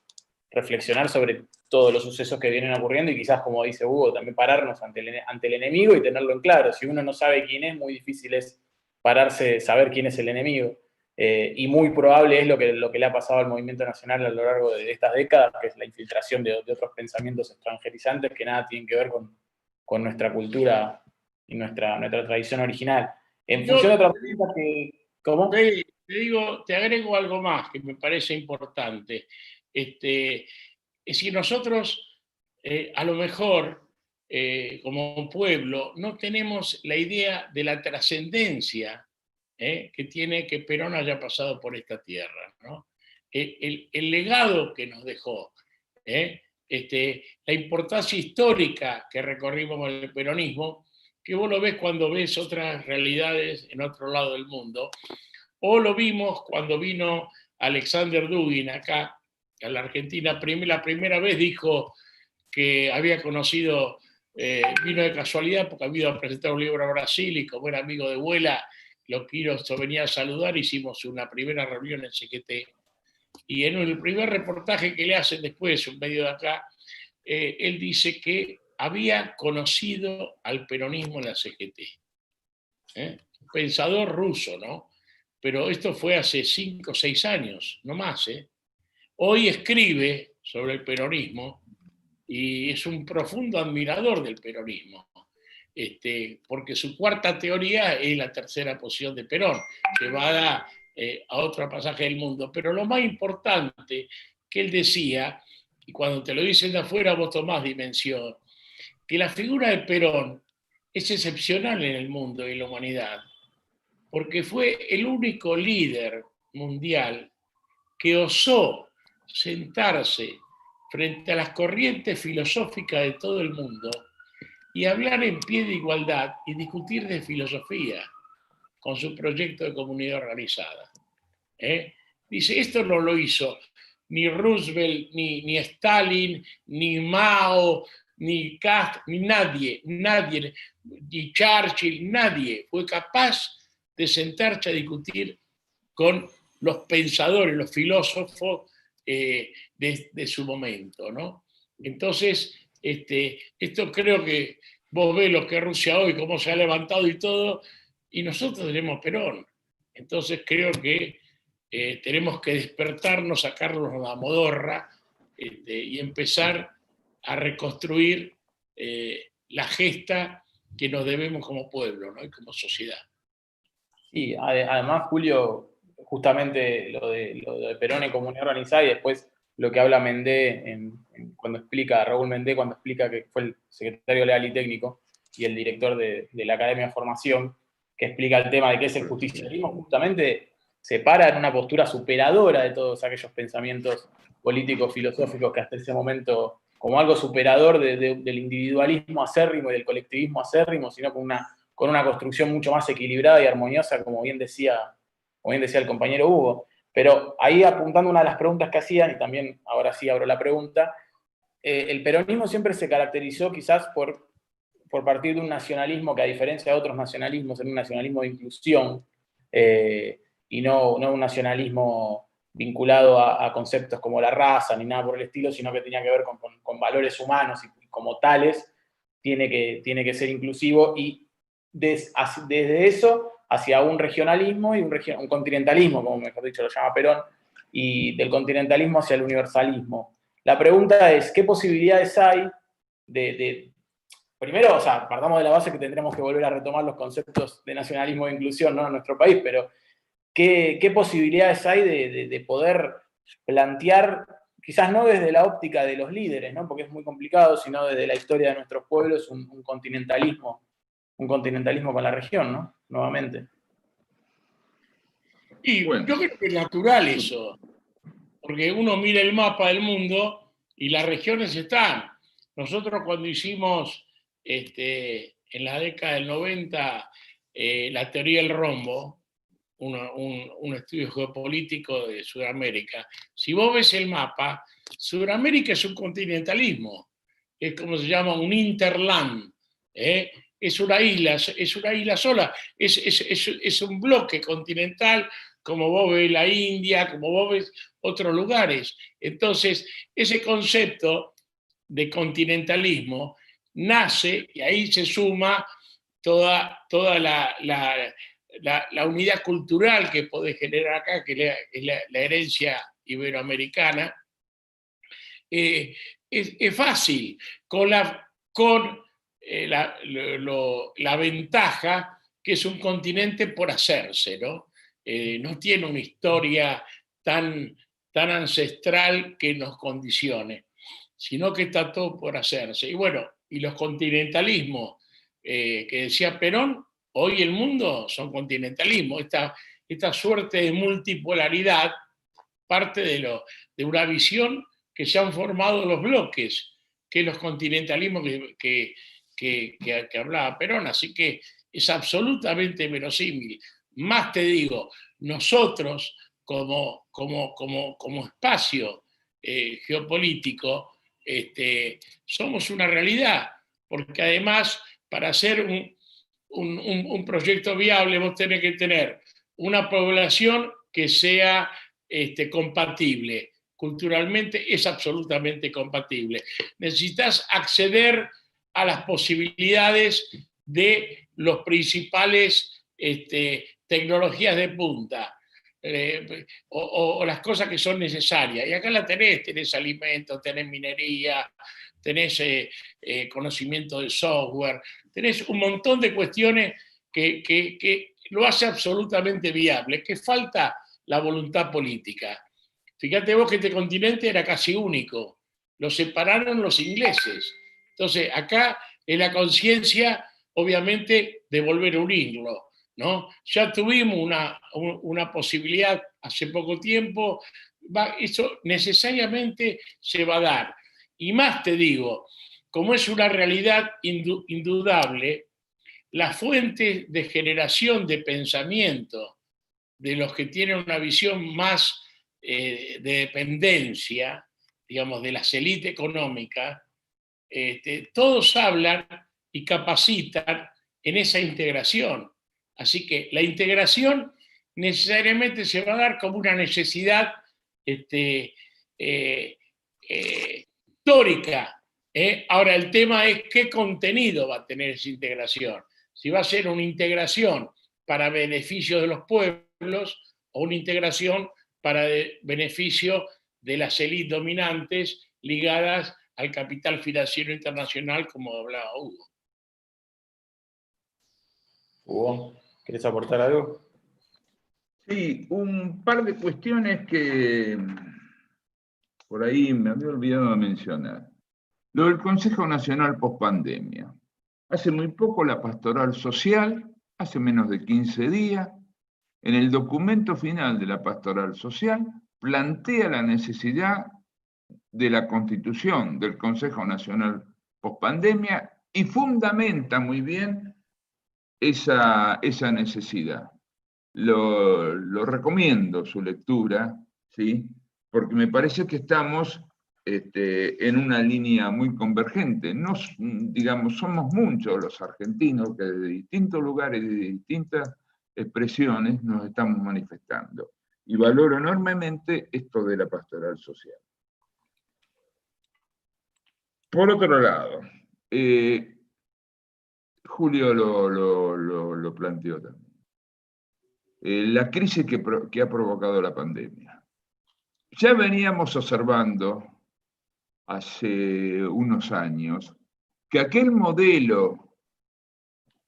reflexionar sobre todos los sucesos que vienen ocurriendo y quizás, como dice Hugo, también pararnos ante el enemigo y tenerlo en claro. Si uno no sabe quién es, muy difícil es pararse, saber quién es el enemigo. Y muy probable es lo que le ha pasado al movimiento nacional a lo largo de estas décadas, que es la infiltración de otros pensamientos extranjerizantes que nada tienen que ver con nuestra cultura y nuestra tradición original. En función de otra pregunta que... ¿Cómo? Te agrego algo más que me parece importante. Es decir, nosotros a lo mejor como un pueblo no tenemos la idea de la trascendencia que tiene que Perón haya pasado por esta tierra, ¿no? El legado que nos dejó, la importancia histórica que recorrimos con el peronismo, que vos lo ves cuando ves otras realidades en otro lado del mundo, o lo vimos cuando vino Alexander Dugin acá a la Argentina. La primera vez dijo que había conocido, vino de casualidad porque había ido a presentar un libro a Brasil y como era amigo de Vuela, lo quiero venía a saludar, hicimos una primera reunión en CGT. Y en el primer reportaje que le hacen después, un medio de acá, él dice que había conocido al peronismo en la CGT. Pensador ruso, ¿no? Pero esto fue hace 5 o 6 años, no más. Hoy escribe sobre el peronismo y es un profundo admirador del peronismo, porque su cuarta teoría es la tercera posición de Perón, llevada a otro pasaje del mundo. Pero lo más importante que él decía, y cuando te lo dicen de afuera vos tomás dimensión, que la figura de Perón es excepcional en el mundo y en la humanidad, porque fue el único líder mundial que osó sentarse frente a las corrientes filosóficas de todo el mundo y hablar en pie de igualdad y discutir de filosofía con su proyecto de comunidad organizada. Dice, esto no lo hizo ni Roosevelt, ni Stalin, ni Mao, ni Castro, ni nadie, ni Churchill, nadie fue capaz de sentarse a discutir con los pensadores, los filósofos de su momento, ¿no? Entonces, esto creo que vos ves lo que es Rusia hoy, cómo se ha levantado y todo, y nosotros tenemos Perón. Entonces creo que tenemos que despertarnos, sacarnos la modorra y empezar a reconstruir la gesta que nos debemos como pueblo, ¿no? Y como sociedad. Sí, además, Julio, justamente lo de Perón en comunidad organizada y después lo que habla Mendé cuando explica, Raúl Mendé, cuando explica que fue el secretario legal y técnico y el director de la Academia de Formación, que explica el tema de qué es el justicialismo, justamente se para en una postura superadora de todos aquellos pensamientos políticos, filosóficos que hasta ese momento, como algo superador del individualismo acérrimo y del colectivismo acérrimo, sino con una construcción mucho más equilibrada y armoniosa, como bien decía el compañero Hugo. Pero ahí apuntando una de las preguntas que hacían, y también ahora sí abro la pregunta, el peronismo siempre se caracterizó quizás por partir de un nacionalismo que, a diferencia de otros nacionalismos, era un nacionalismo de inclusión, y no un nacionalismo vinculado a conceptos como la raza ni nada por el estilo, sino que tenía que ver con valores humanos y como tales tiene que ser inclusivo, y desde eso hacia un regionalismo y un continentalismo, como mejor dicho lo llama Perón, y del continentalismo hacia el universalismo. La pregunta es, ¿qué posibilidades hay primero, o sea, partamos de la base que tendremos que volver a retomar los conceptos de nacionalismo e inclusión, ¿no?, en nuestro país, pero qué posibilidades hay de poder plantear, quizás no desde la óptica de los líderes, ¿no? Porque es muy complicado, sino desde la historia de nuestros pueblos, un continentalismo con la región, ¿no? Nuevamente. Y Bueno. yo creo que es natural eso, porque uno mira el mapa del mundo y las regiones están. Nosotros cuando hicimos en la década del 90 la teoría del rombo, un estudio geopolítico de Sudamérica, si vos ves el mapa, Sudamérica es un continentalismo, es como se llama un interland, ¿eh? Es una isla sola, es un bloque continental, como vos ves la India, como vos ves otros lugares. Entonces, ese concepto de continentalismo nace, y ahí se suma toda la unidad cultural que podés generar acá, que es la herencia iberoamericana. Es fácil, con la ventaja que es un continente por hacerse, ¿no? No tiene una historia tan ancestral que nos condicione, sino que está todo por hacerse. Y bueno, y los continentalismos que decía Perón, hoy el mundo son continentalismos. Esta suerte de multipolaridad parte de una visión que se han formado los bloques, que los continentalismos que hablaba Perón. Así que es absolutamente verosímil. Más te digo, nosotros como espacio geopolítico somos una realidad, porque además para hacer un proyecto viable vos tenés que tener una población que sea compatible. Culturalmente es absolutamente compatible. Necesitas acceder a las posibilidades de los principales tecnologías de punta, o las cosas que son necesarias. Y acá la tenés alimentos, tenés minería, tenés conocimiento de software, tenés un montón de cuestiones que lo hace absolutamente viable. Que falta la voluntad política. Fíjate vos que este continente era casi único, lo separaron los ingleses. Entonces, acá es la conciencia, obviamente, de volver a unirlo, ¿no? Ya tuvimos una posibilidad hace poco tiempo, eso necesariamente se va a dar. Y más te digo, como es una realidad indudable, la fuente de generación de pensamiento de los que tienen una visión más de dependencia, digamos, de las élites económicas, todos hablan y capacitan en esa integración. Así que la integración necesariamente se va a dar como una necesidad histórica. Ahora, el tema es qué contenido va a tener esa integración. Si va a ser una integración para beneficio de los pueblos o una integración para beneficio de las élites dominantes ligadas al capital financiero internacional, como hablaba Hugo. Hugo, ¿querés aportar algo? Sí, un par de cuestiones que por ahí me había olvidado de mencionar. Lo del Consejo Nacional Postpandemia. Hace muy poco la Pastoral Social, hace menos de 15 días, en el documento final de la Pastoral Social, plantea la necesidad de la constitución del Consejo Nacional Postpandemia y fundamenta muy bien esa necesidad. Lo recomiendo su lectura, ¿sí? Porque me parece que estamos en una línea muy convergente. Digamos, somos muchos los argentinos que de distintos lugares y de distintas expresiones nos estamos manifestando. Y valoro enormemente esto de la pastoral social. Por otro lado, Julio lo planteó también. La crisis que ha provocado la pandemia. Ya veníamos observando hace unos años que aquel modelo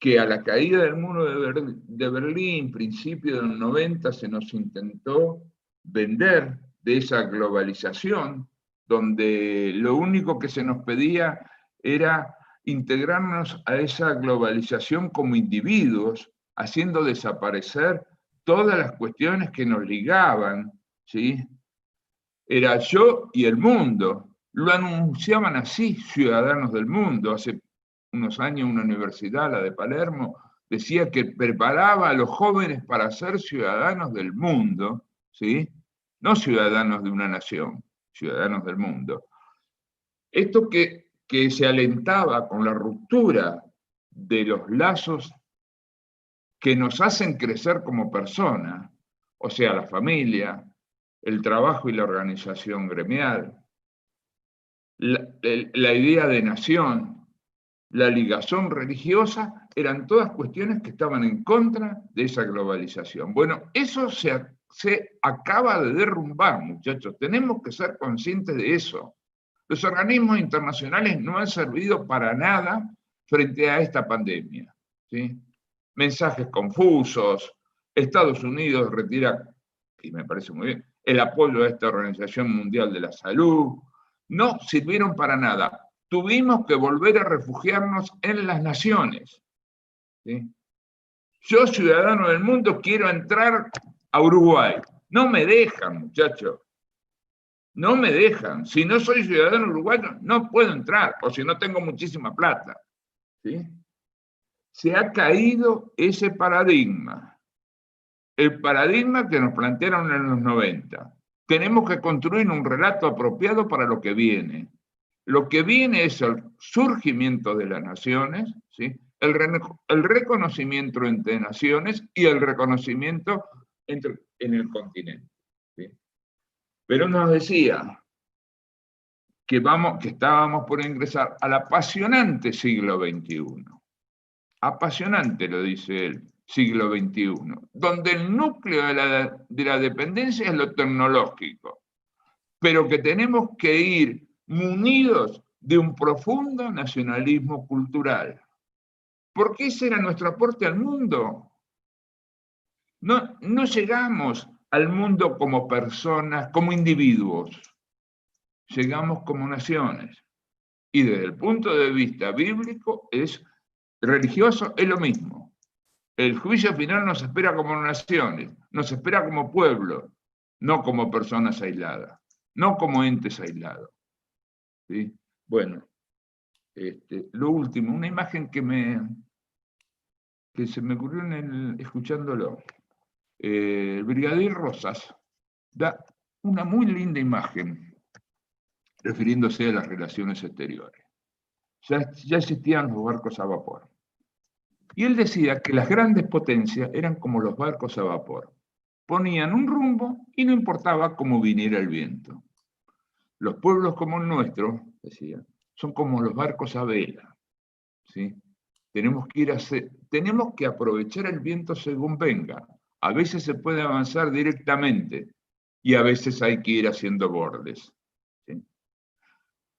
que a la caída del muro de Berlín, principio de los 90, se nos intentó vender de esa globalización, donde lo único que se nos pedía era integrarnos a esa globalización como individuos, haciendo desaparecer todas las cuestiones que nos ligaban, ¿sí? Era yo y el mundo. Lo anunciaban así, ciudadanos del mundo. Hace unos años una universidad, la de Palermo, decía que preparaba a los jóvenes para ser ciudadanos del mundo, ¿sí? No ciudadanos de una nación, ciudadanos del mundo. Esto que se alentaba con la ruptura de los lazos que nos hacen crecer como personas, o sea, la familia, el trabajo y la organización gremial, la idea de nación, la ligación religiosa, eran todas cuestiones que estaban en contra de esa globalización. Bueno, eso se acaba de derrumbar, muchachos. Tenemos que ser conscientes de eso. Los organismos internacionales no han servido para nada frente a esta pandemia, ¿sí? Mensajes confusos, Estados Unidos retira, y me parece muy bien, el apoyo a esta Organización Mundial de la Salud, no sirvieron para nada. Tuvimos que volver a refugiarnos en las naciones, ¿sí? Yo, ciudadano del mundo, quiero entrar a Uruguay. No me dejan, muchachos. No me dejan. Si no soy ciudadano uruguayo, no puedo entrar, o si no tengo muchísima plata, ¿sí? Se ha caído ese paradigma. El paradigma que nos plantearon en los 90. Tenemos que construir un relato apropiado para lo que viene. Lo que viene es el surgimiento de las naciones, ¿sí? El reconocimiento entre naciones y el reconocimiento en el continente, ¿sí? Pero nos decía que estábamos por ingresar al apasionante siglo XXI. Apasionante, lo dice él, siglo XXI, donde el núcleo de la dependencia es lo tecnológico, pero que tenemos que ir munidos de un profundo nacionalismo cultural. Porque ese era nuestro aporte al mundo. No llegamos al mundo como personas, como individuos. Llegamos como naciones. Y desde el punto de vista bíblico, religioso, es lo mismo. El juicio final nos espera como naciones, nos espera como pueblo, no como personas aisladas, no como entes aislados, ¿sí? Bueno, lo último, una imagen que se me ocurrió escuchándolo. El brigadier Rosas da una muy linda imagen refiriéndose a las relaciones exteriores. Ya existían los barcos a vapor. Y él decía que las grandes potencias eran como los barcos a vapor. Ponían un rumbo y no importaba cómo viniera el viento. Los pueblos como el nuestro, decía, son como los barcos a vela, ¿sí? Tenemos que aprovechar el viento según venga. A veces se puede avanzar directamente y a veces hay que ir haciendo bordes, ¿sí?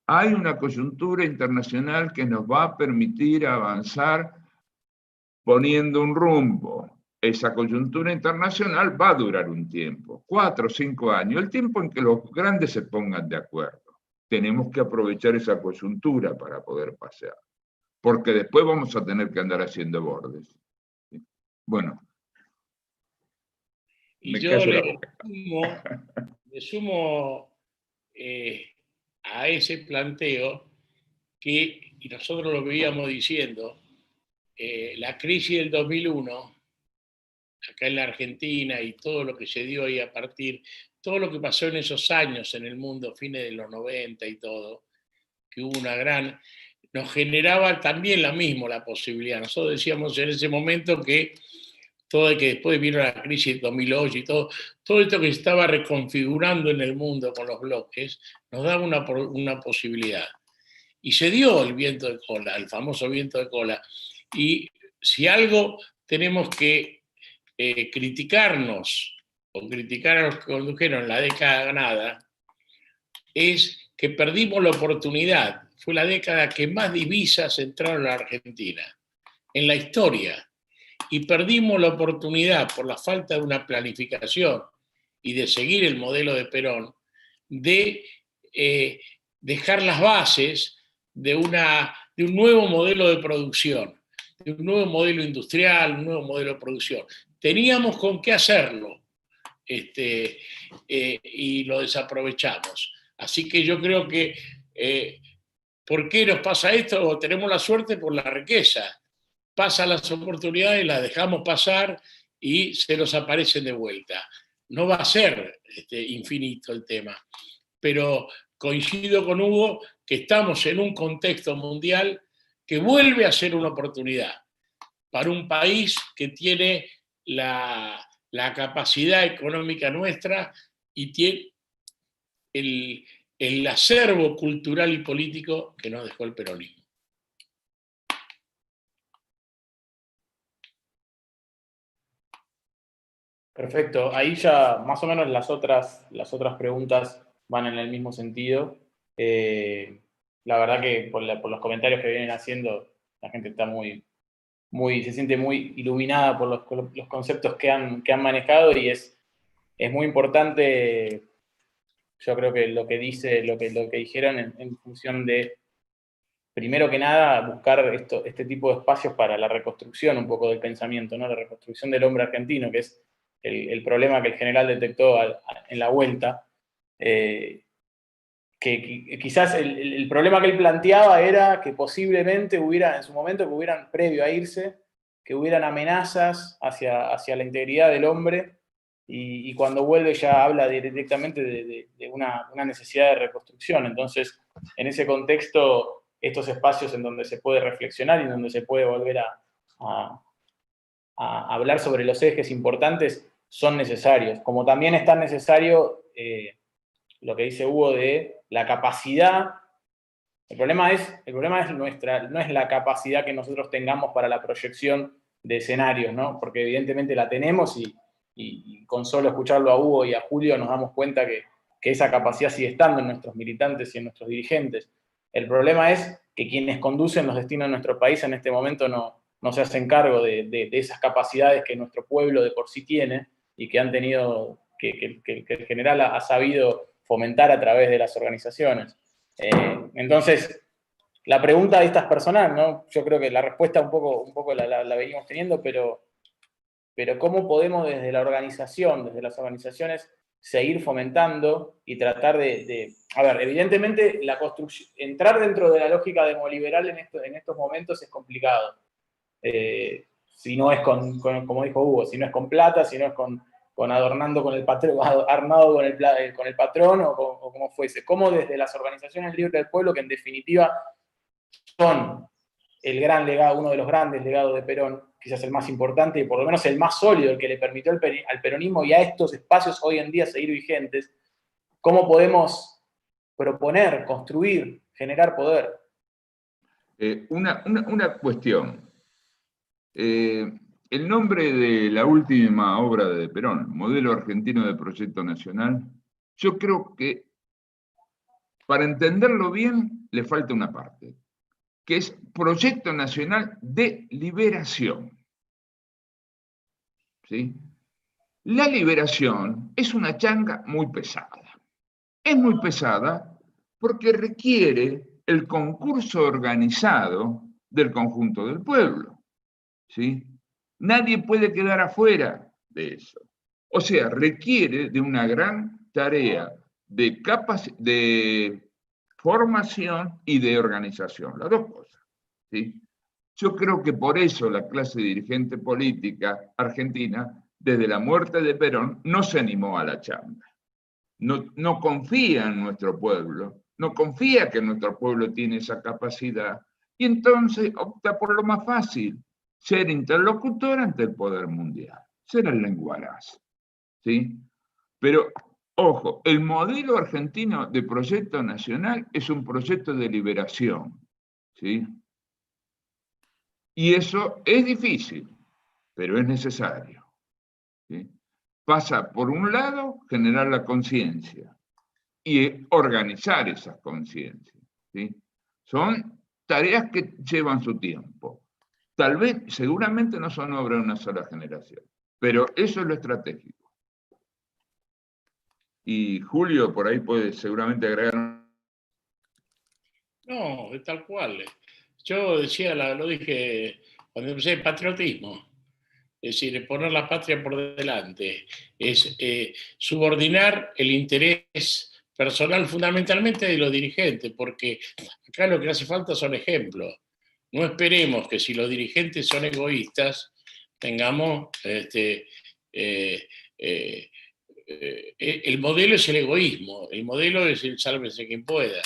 Hay una coyuntura internacional que nos va a permitir avanzar poniendo un rumbo. Esa coyuntura internacional va a durar un tiempo, 4 o 5 años, el tiempo en que los grandes se pongan de acuerdo. Tenemos que aprovechar esa coyuntura para poder pasear, porque después vamos a tener que andar haciendo bordes. Bueno. Y yo le sumo a ese planteo que, y nosotros lo veíamos diciendo, la crisis del 2001, acá en la Argentina, y todo lo que se dio ahí a partir, todo lo que pasó en esos años en el mundo, fines de los 90 y todo, que hubo una gran, nos generaba también la posibilidad. Nosotros decíamos en ese momento que después vino la crisis de 2008 y todo esto que se estaba reconfigurando en el mundo con los bloques, nos daba una posibilidad. Y se dio el viento de cola, el famoso viento de cola. Y si algo tenemos que criticarnos, o criticar a los que condujeron la década ganada, es que perdimos la oportunidad. Fue la década que más divisas entraron a la Argentina. en la historia y perdimos la oportunidad por la falta de una planificación y de seguir el modelo de Perón, de dejar las bases de un nuevo modelo de producción, de un nuevo modelo industrial, un nuevo modelo de producción. Teníamos con qué hacerlo y lo desaprovechamos. Así que yo creo que, ¿por qué nos pasa esto? Tenemos la suerte por la riqueza. Pasan las oportunidades, las dejamos pasar y se nos aparecen de vuelta. No va a ser infinito el tema, pero coincido con Hugo que estamos en un contexto mundial que vuelve a ser una oportunidad para un país que tiene la capacidad económica nuestra y tiene el acervo cultural y político que nos dejó el peronismo. Perfecto, ahí ya más o menos las otras preguntas van en el mismo sentido. La verdad que por los comentarios que vienen haciendo, la gente está se siente muy iluminada por los conceptos que han manejado, y es muy importante, yo creo que lo que dijeron en función de, primero que nada, buscar este tipo de espacios para la reconstrucción un poco del pensamiento, ¿no? La reconstrucción del hombre argentino, que es el problema que el general detectó en la vuelta. Que quizás el problema que él planteaba era que posiblemente hubiera, en su momento, que hubieran, previo a irse, que hubieran amenazas hacia la integridad del hombre, y cuando vuelve ya habla directamente de una necesidad de reconstrucción. Entonces, en ese contexto, estos espacios en donde se puede reflexionar y en donde se puede volver a hablar sobre los ejes importantes son necesarios. Como también es tan necesario lo que dice Hugo de la capacidad. El problema no es la capacidad que nosotros tengamos para la proyección de escenarios, ¿no? Porque evidentemente la tenemos, y con solo escucharlo a Hugo y a Julio nos damos cuenta que esa capacidad sigue estando en nuestros militantes y en nuestros dirigentes. El problema es que quienes conducen los destinos de nuestro país en este momento no se hacen cargo de esas capacidades que nuestro pueblo de por sí tiene, y que han tenido, que el general ha sabido fomentar a través de las organizaciones. Entonces, la pregunta de estas personas, ¿no? Yo creo que la respuesta un poco la venimos teniendo, pero ¿cómo podemos desde la organización, desde las organizaciones, seguir fomentando y tratar a ver, evidentemente la construcción, entrar dentro de la lógica demoliberal en estos momentos es complicado. Si no es como dijo Hugo, si no es con plata, si no es con adornando con el patrón, armado con el patrón, o como fuese. Como desde las organizaciones libres del pueblo, que en definitiva son el gran legado, uno de los grandes legados de Perón, quizás el más importante y por lo menos el más sólido, el que le permitió al peronismo y a estos espacios hoy en día seguir vigentes, ¿cómo podemos proponer, construir, generar poder? Una cuestión. El nombre de la última obra de Perón, Modelo Argentino de Proyecto Nacional, yo creo que para entenderlo bien le falta una parte, que es Proyecto Nacional de Liberación. ¿Sí? La liberación es una changa muy pesada. Es muy pesada porque requiere el concurso organizado del conjunto del pueblo. ¿Sí? Nadie puede quedar afuera de eso. O sea, requiere de una gran tarea de formación y de organización, las dos cosas. ¿Sí? Yo creo que por eso la clase dirigente política argentina, desde la muerte de Perón, no se animó a la chamba. No confía en nuestro pueblo, no confía que nuestro pueblo tiene esa capacidad, y entonces opta por lo más fácil, ser interlocutor ante el poder mundial, ser el lenguaraz. ¿Sí? Pero, ojo, el modelo argentino de proyecto nacional es un proyecto de liberación. ¿Sí? Y eso es difícil, pero es necesario. ¿Sí? Pasa, por un lado, generar la conciencia y organizar esas conciencias. ¿Sí? Son tareas que llevan su tiempo. Tal vez, seguramente no son obra de una sola generación, pero eso es lo estratégico. Y Julio por ahí puede seguramente agregar. No, es tal cual. Yo decía, lo dije cuando empecé, patriotismo. Es decir, poner la patria por delante. Es subordinar el interés personal fundamentalmente de los dirigentes, porque acá lo que hace falta son ejemplos. No esperemos que si los dirigentes son egoístas, tengamos el modelo es el egoísmo, el modelo es el sálvese quien pueda.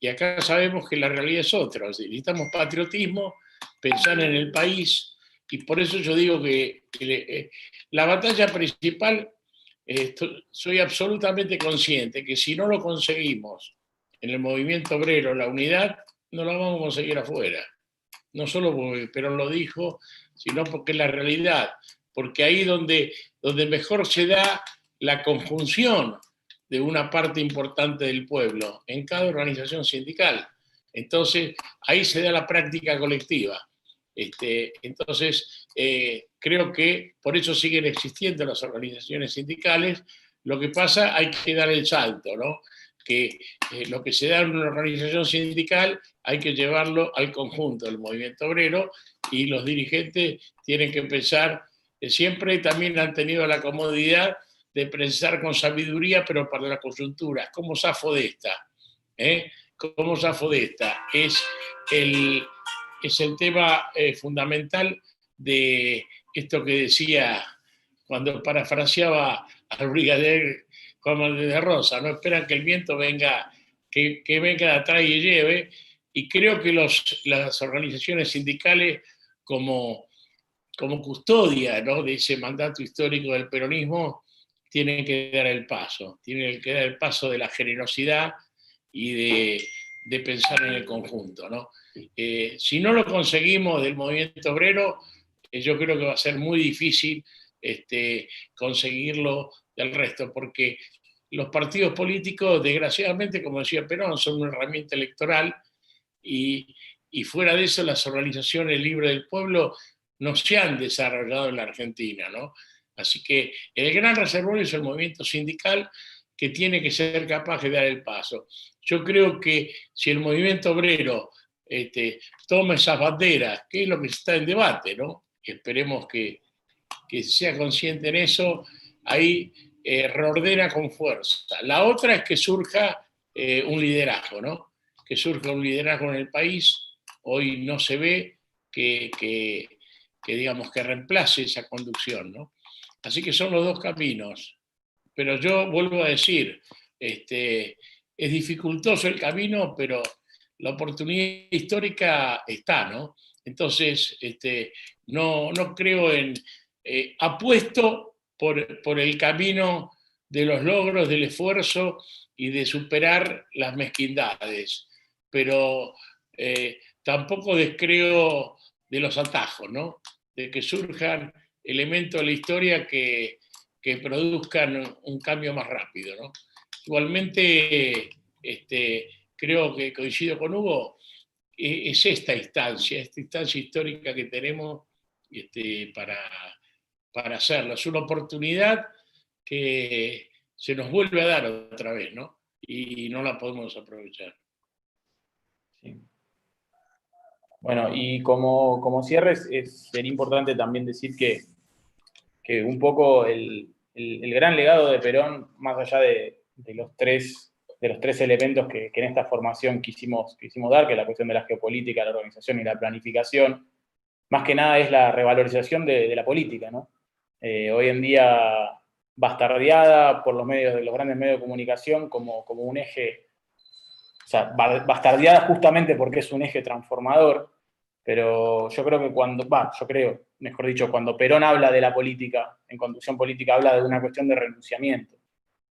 Y acá sabemos que la realidad es otra. Necesitamos patriotismo, pensar en el país, y por eso yo digo que la batalla principal, soy absolutamente consciente que si no lo conseguimos en el movimiento obrero, la unidad, no la vamos a conseguir afuera. No solo porque Perón lo dijo, sino porque es la realidad. Porque ahí donde mejor se da la conjunción de una parte importante del pueblo en cada organización sindical. Entonces, ahí se da la práctica colectiva. Entonces, creo que por eso siguen existiendo las organizaciones sindicales. Lo que pasa, hay que dar el salto, ¿no? Que lo que se da en una organización sindical hay que llevarlo al conjunto del movimiento obrero, y los dirigentes tienen que pensar, siempre también han tenido la comodidad de pensar con sabiduría, pero para la coyuntura. ¿Cómo zafo de esta? ¿Cómo zafo de esta? Es el tema fundamental de esto que decía cuando parafraseaba al brigadier Juan Manuel de Rosa: no esperan que el viento venga, que venga de atrás y lleve. Y creo que las organizaciones sindicales, como custodia, ¿no?, de ese mandato histórico del peronismo, tienen que dar el paso de la generosidad y de pensar en el conjunto, ¿no? Si no lo conseguimos del movimiento obrero, yo creo que va a ser muy difícil conseguirlo del resto, porque los partidos políticos, desgraciadamente, como decía Perón, son una herramienta electoral, y fuera de eso las organizaciones libres del pueblo no se han desarrollado en la Argentina, ¿no? Así que el gran reservorio es el movimiento sindical, que tiene que ser capaz de dar el paso. Yo creo que si el movimiento obrero toma esas banderas, que es lo que está en debate, ¿no? Esperemos que sea consciente en eso, ahí reordena con fuerza. La otra es que surja un liderazgo, ¿no? Que surja un liderazgo en el país. Hoy no se ve que digamos, que reemplace esa conducción, ¿no? Así que son los dos caminos. Pero yo vuelvo a decir, es dificultoso el camino, pero la oportunidad histórica está, ¿no? Entonces, no creo en... apuesto por el camino de los logros, del esfuerzo y de superar las mezquindades, pero tampoco descreo de los atajos, ¿no? De que surjan elementos de la historia que produzcan un cambio más rápido, ¿no? Igualmente, creo que coincido con Hugo, es esta instancia histórica que tenemos para hacerlo. Es una oportunidad que se nos vuelve a dar otra vez, ¿no? Y no la podemos aprovechar. Sí. Bueno, y como cierre, sería importante también decir que un poco el gran legado de Perón, más allá de los tres elementos que en esta formación quisimos dar, que es la cuestión de la geopolítica, la organización y la planificación, más que nada es la revalorización de la política, ¿no? Hoy en día bastardeada por los grandes medios de comunicación como un eje, o sea, bastardeada justamente porque es un eje transformador, pero yo creo que cuando Perón habla de la política, en conducción política, habla de una cuestión de renunciamiento,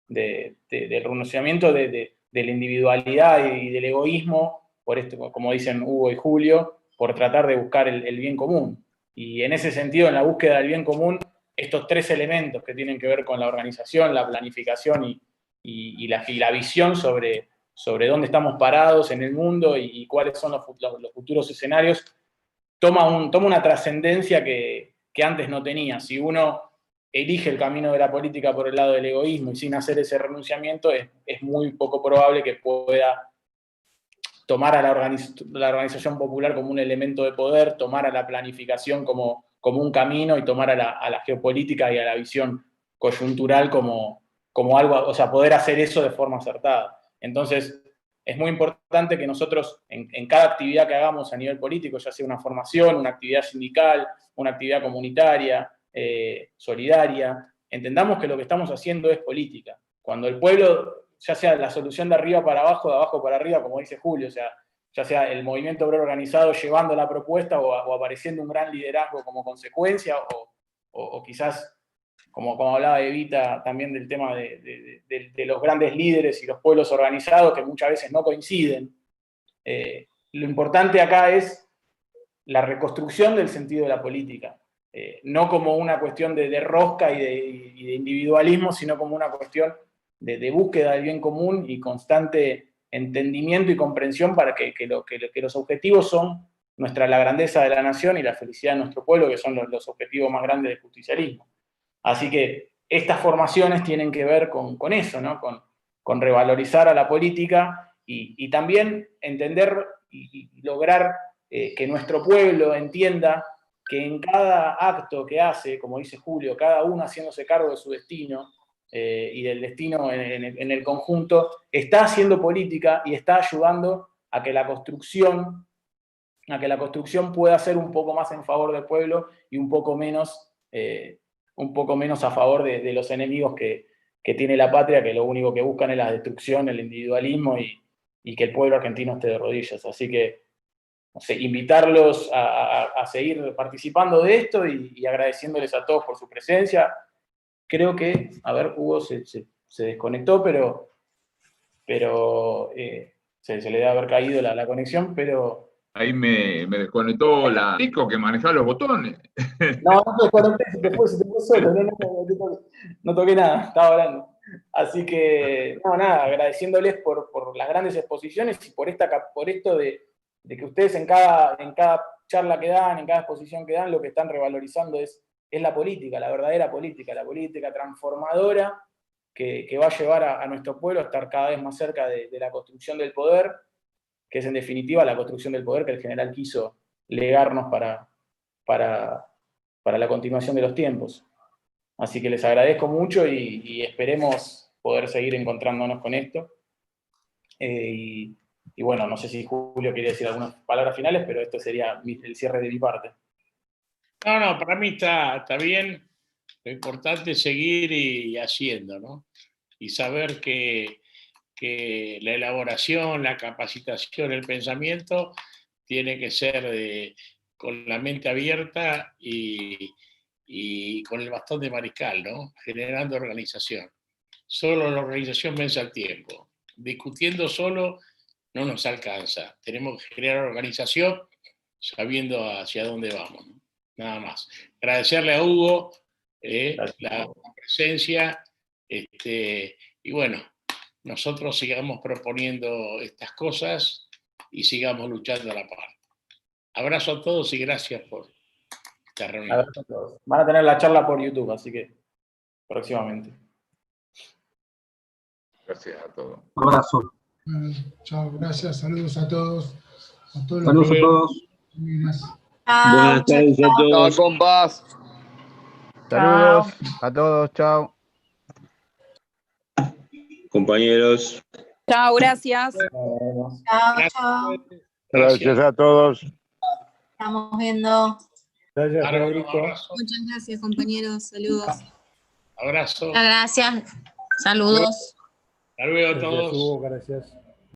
del renunciamiento de la individualidad y del egoísmo, por esto, como dicen Hugo y Julio, por tratar de buscar el bien común. Y en ese sentido, en la búsqueda del bien común, estos tres elementos que tienen que ver con la organización, la planificación y la visión sobre dónde estamos parados en el mundo y cuáles son los futuros escenarios, toma una trascendencia que antes no tenía. Si uno elige el camino de la política por el lado del egoísmo y sin hacer ese renunciamiento, es muy poco probable que pueda tomar a la organización popular como un elemento de poder, tomar a la planificación como un camino y tomar a la geopolítica y a la visión coyuntural como algo, o sea, poder hacer eso de forma acertada. Entonces, es muy importante que nosotros en cada actividad que hagamos a nivel político, ya sea una formación, una actividad sindical, una actividad comunitaria, solidaria, entendamos que lo que estamos haciendo es política. Cuando el pueblo, ya sea la solución de arriba para abajo, de abajo para arriba, como dice Julio, o sea, ya sea el movimiento obrero organizado llevando la propuesta o apareciendo un gran liderazgo como consecuencia, o quizás, como hablaba Evita también del tema de los grandes líderes y los pueblos organizados que muchas veces no coinciden. Lo importante acá es la reconstrucción del sentido de la política, no como una cuestión de rosca y de individualismo, sino como una cuestión de búsqueda del bien común y constante entendimiento y comprensión para que los objetivos son la grandeza de la nación y la felicidad de nuestro pueblo, que son los objetivos más grandes del justicialismo. Así que estas formaciones tienen que ver con eso, ¿no? Con revalorizar a la política y también entender y lograr que nuestro pueblo entienda que en cada acto que hace, como dice Julio, cada uno haciéndose cargo de su destino y del destino en el conjunto, está haciendo política y está ayudando a que la construcción pueda ser un poco más en favor del pueblo y un poco menos a favor de los enemigos que tiene la patria, que lo único que buscan es la destrucción, el individualismo y que el pueblo argentino esté de rodillas. Así que, no sé, invitarlos a seguir participando de esto y agradeciéndoles a todos por su presencia. Creo que, a ver, Hugo se desconectó, pero se le debe haber caído la conexión, pero... Ahí me desconectó la Nico que manejaba los botones. No te desconecté, se te fue solo, no toqué nada, estaba hablando. Así que, nada, agradeciéndoles por las grandes exposiciones y por esto de que ustedes en cada charla que dan, en cada exposición que dan, lo que están revalorizando es la política, la verdadera política, la política transformadora que va a llevar a nuestro pueblo a estar cada vez más cerca de la construcción del poder, que es en definitiva la construcción del poder que el general quiso legarnos para la continuación de los tiempos. Así que les agradezco mucho y esperemos poder seguir encontrándonos con esto. Y bueno, no sé si Julio quiere decir algunas palabras finales, pero esto sería el cierre de mi parte. No, para mí está bien. Lo importante es seguir y haciendo, ¿no? Y saber que la elaboración, la capacitación, el pensamiento tiene que ser con la mente abierta y con el bastón de mariscal, ¿no? Generando organización. Solo la organización vence al tiempo. Discutiendo solo no nos alcanza. Tenemos que generar organización sabiendo hacia dónde vamos, ¿no? Nada más. Agradecerle a Hugo la presencia y bueno, nosotros sigamos proponiendo estas cosas y sigamos luchando a la par. Abrazo a todos y gracias por esta reunión. Abrazo a todos. Van a tener la charla por YouTube, así que próximamente. Gracias a todos. Un abrazo. Chao, gracias, saludos a todos. Saludos a todos. Buenas tardes a todos. Chao, compás. Saludos a todos, chao. Compañeros. Chao, gracias. Chao. Gracias a todos. Estamos viendo. Gracias, Federico. Muchas gracias, compañeros. Saludos. Abrazo. Gracias. Saludos. Hasta luego a todos. Gracias.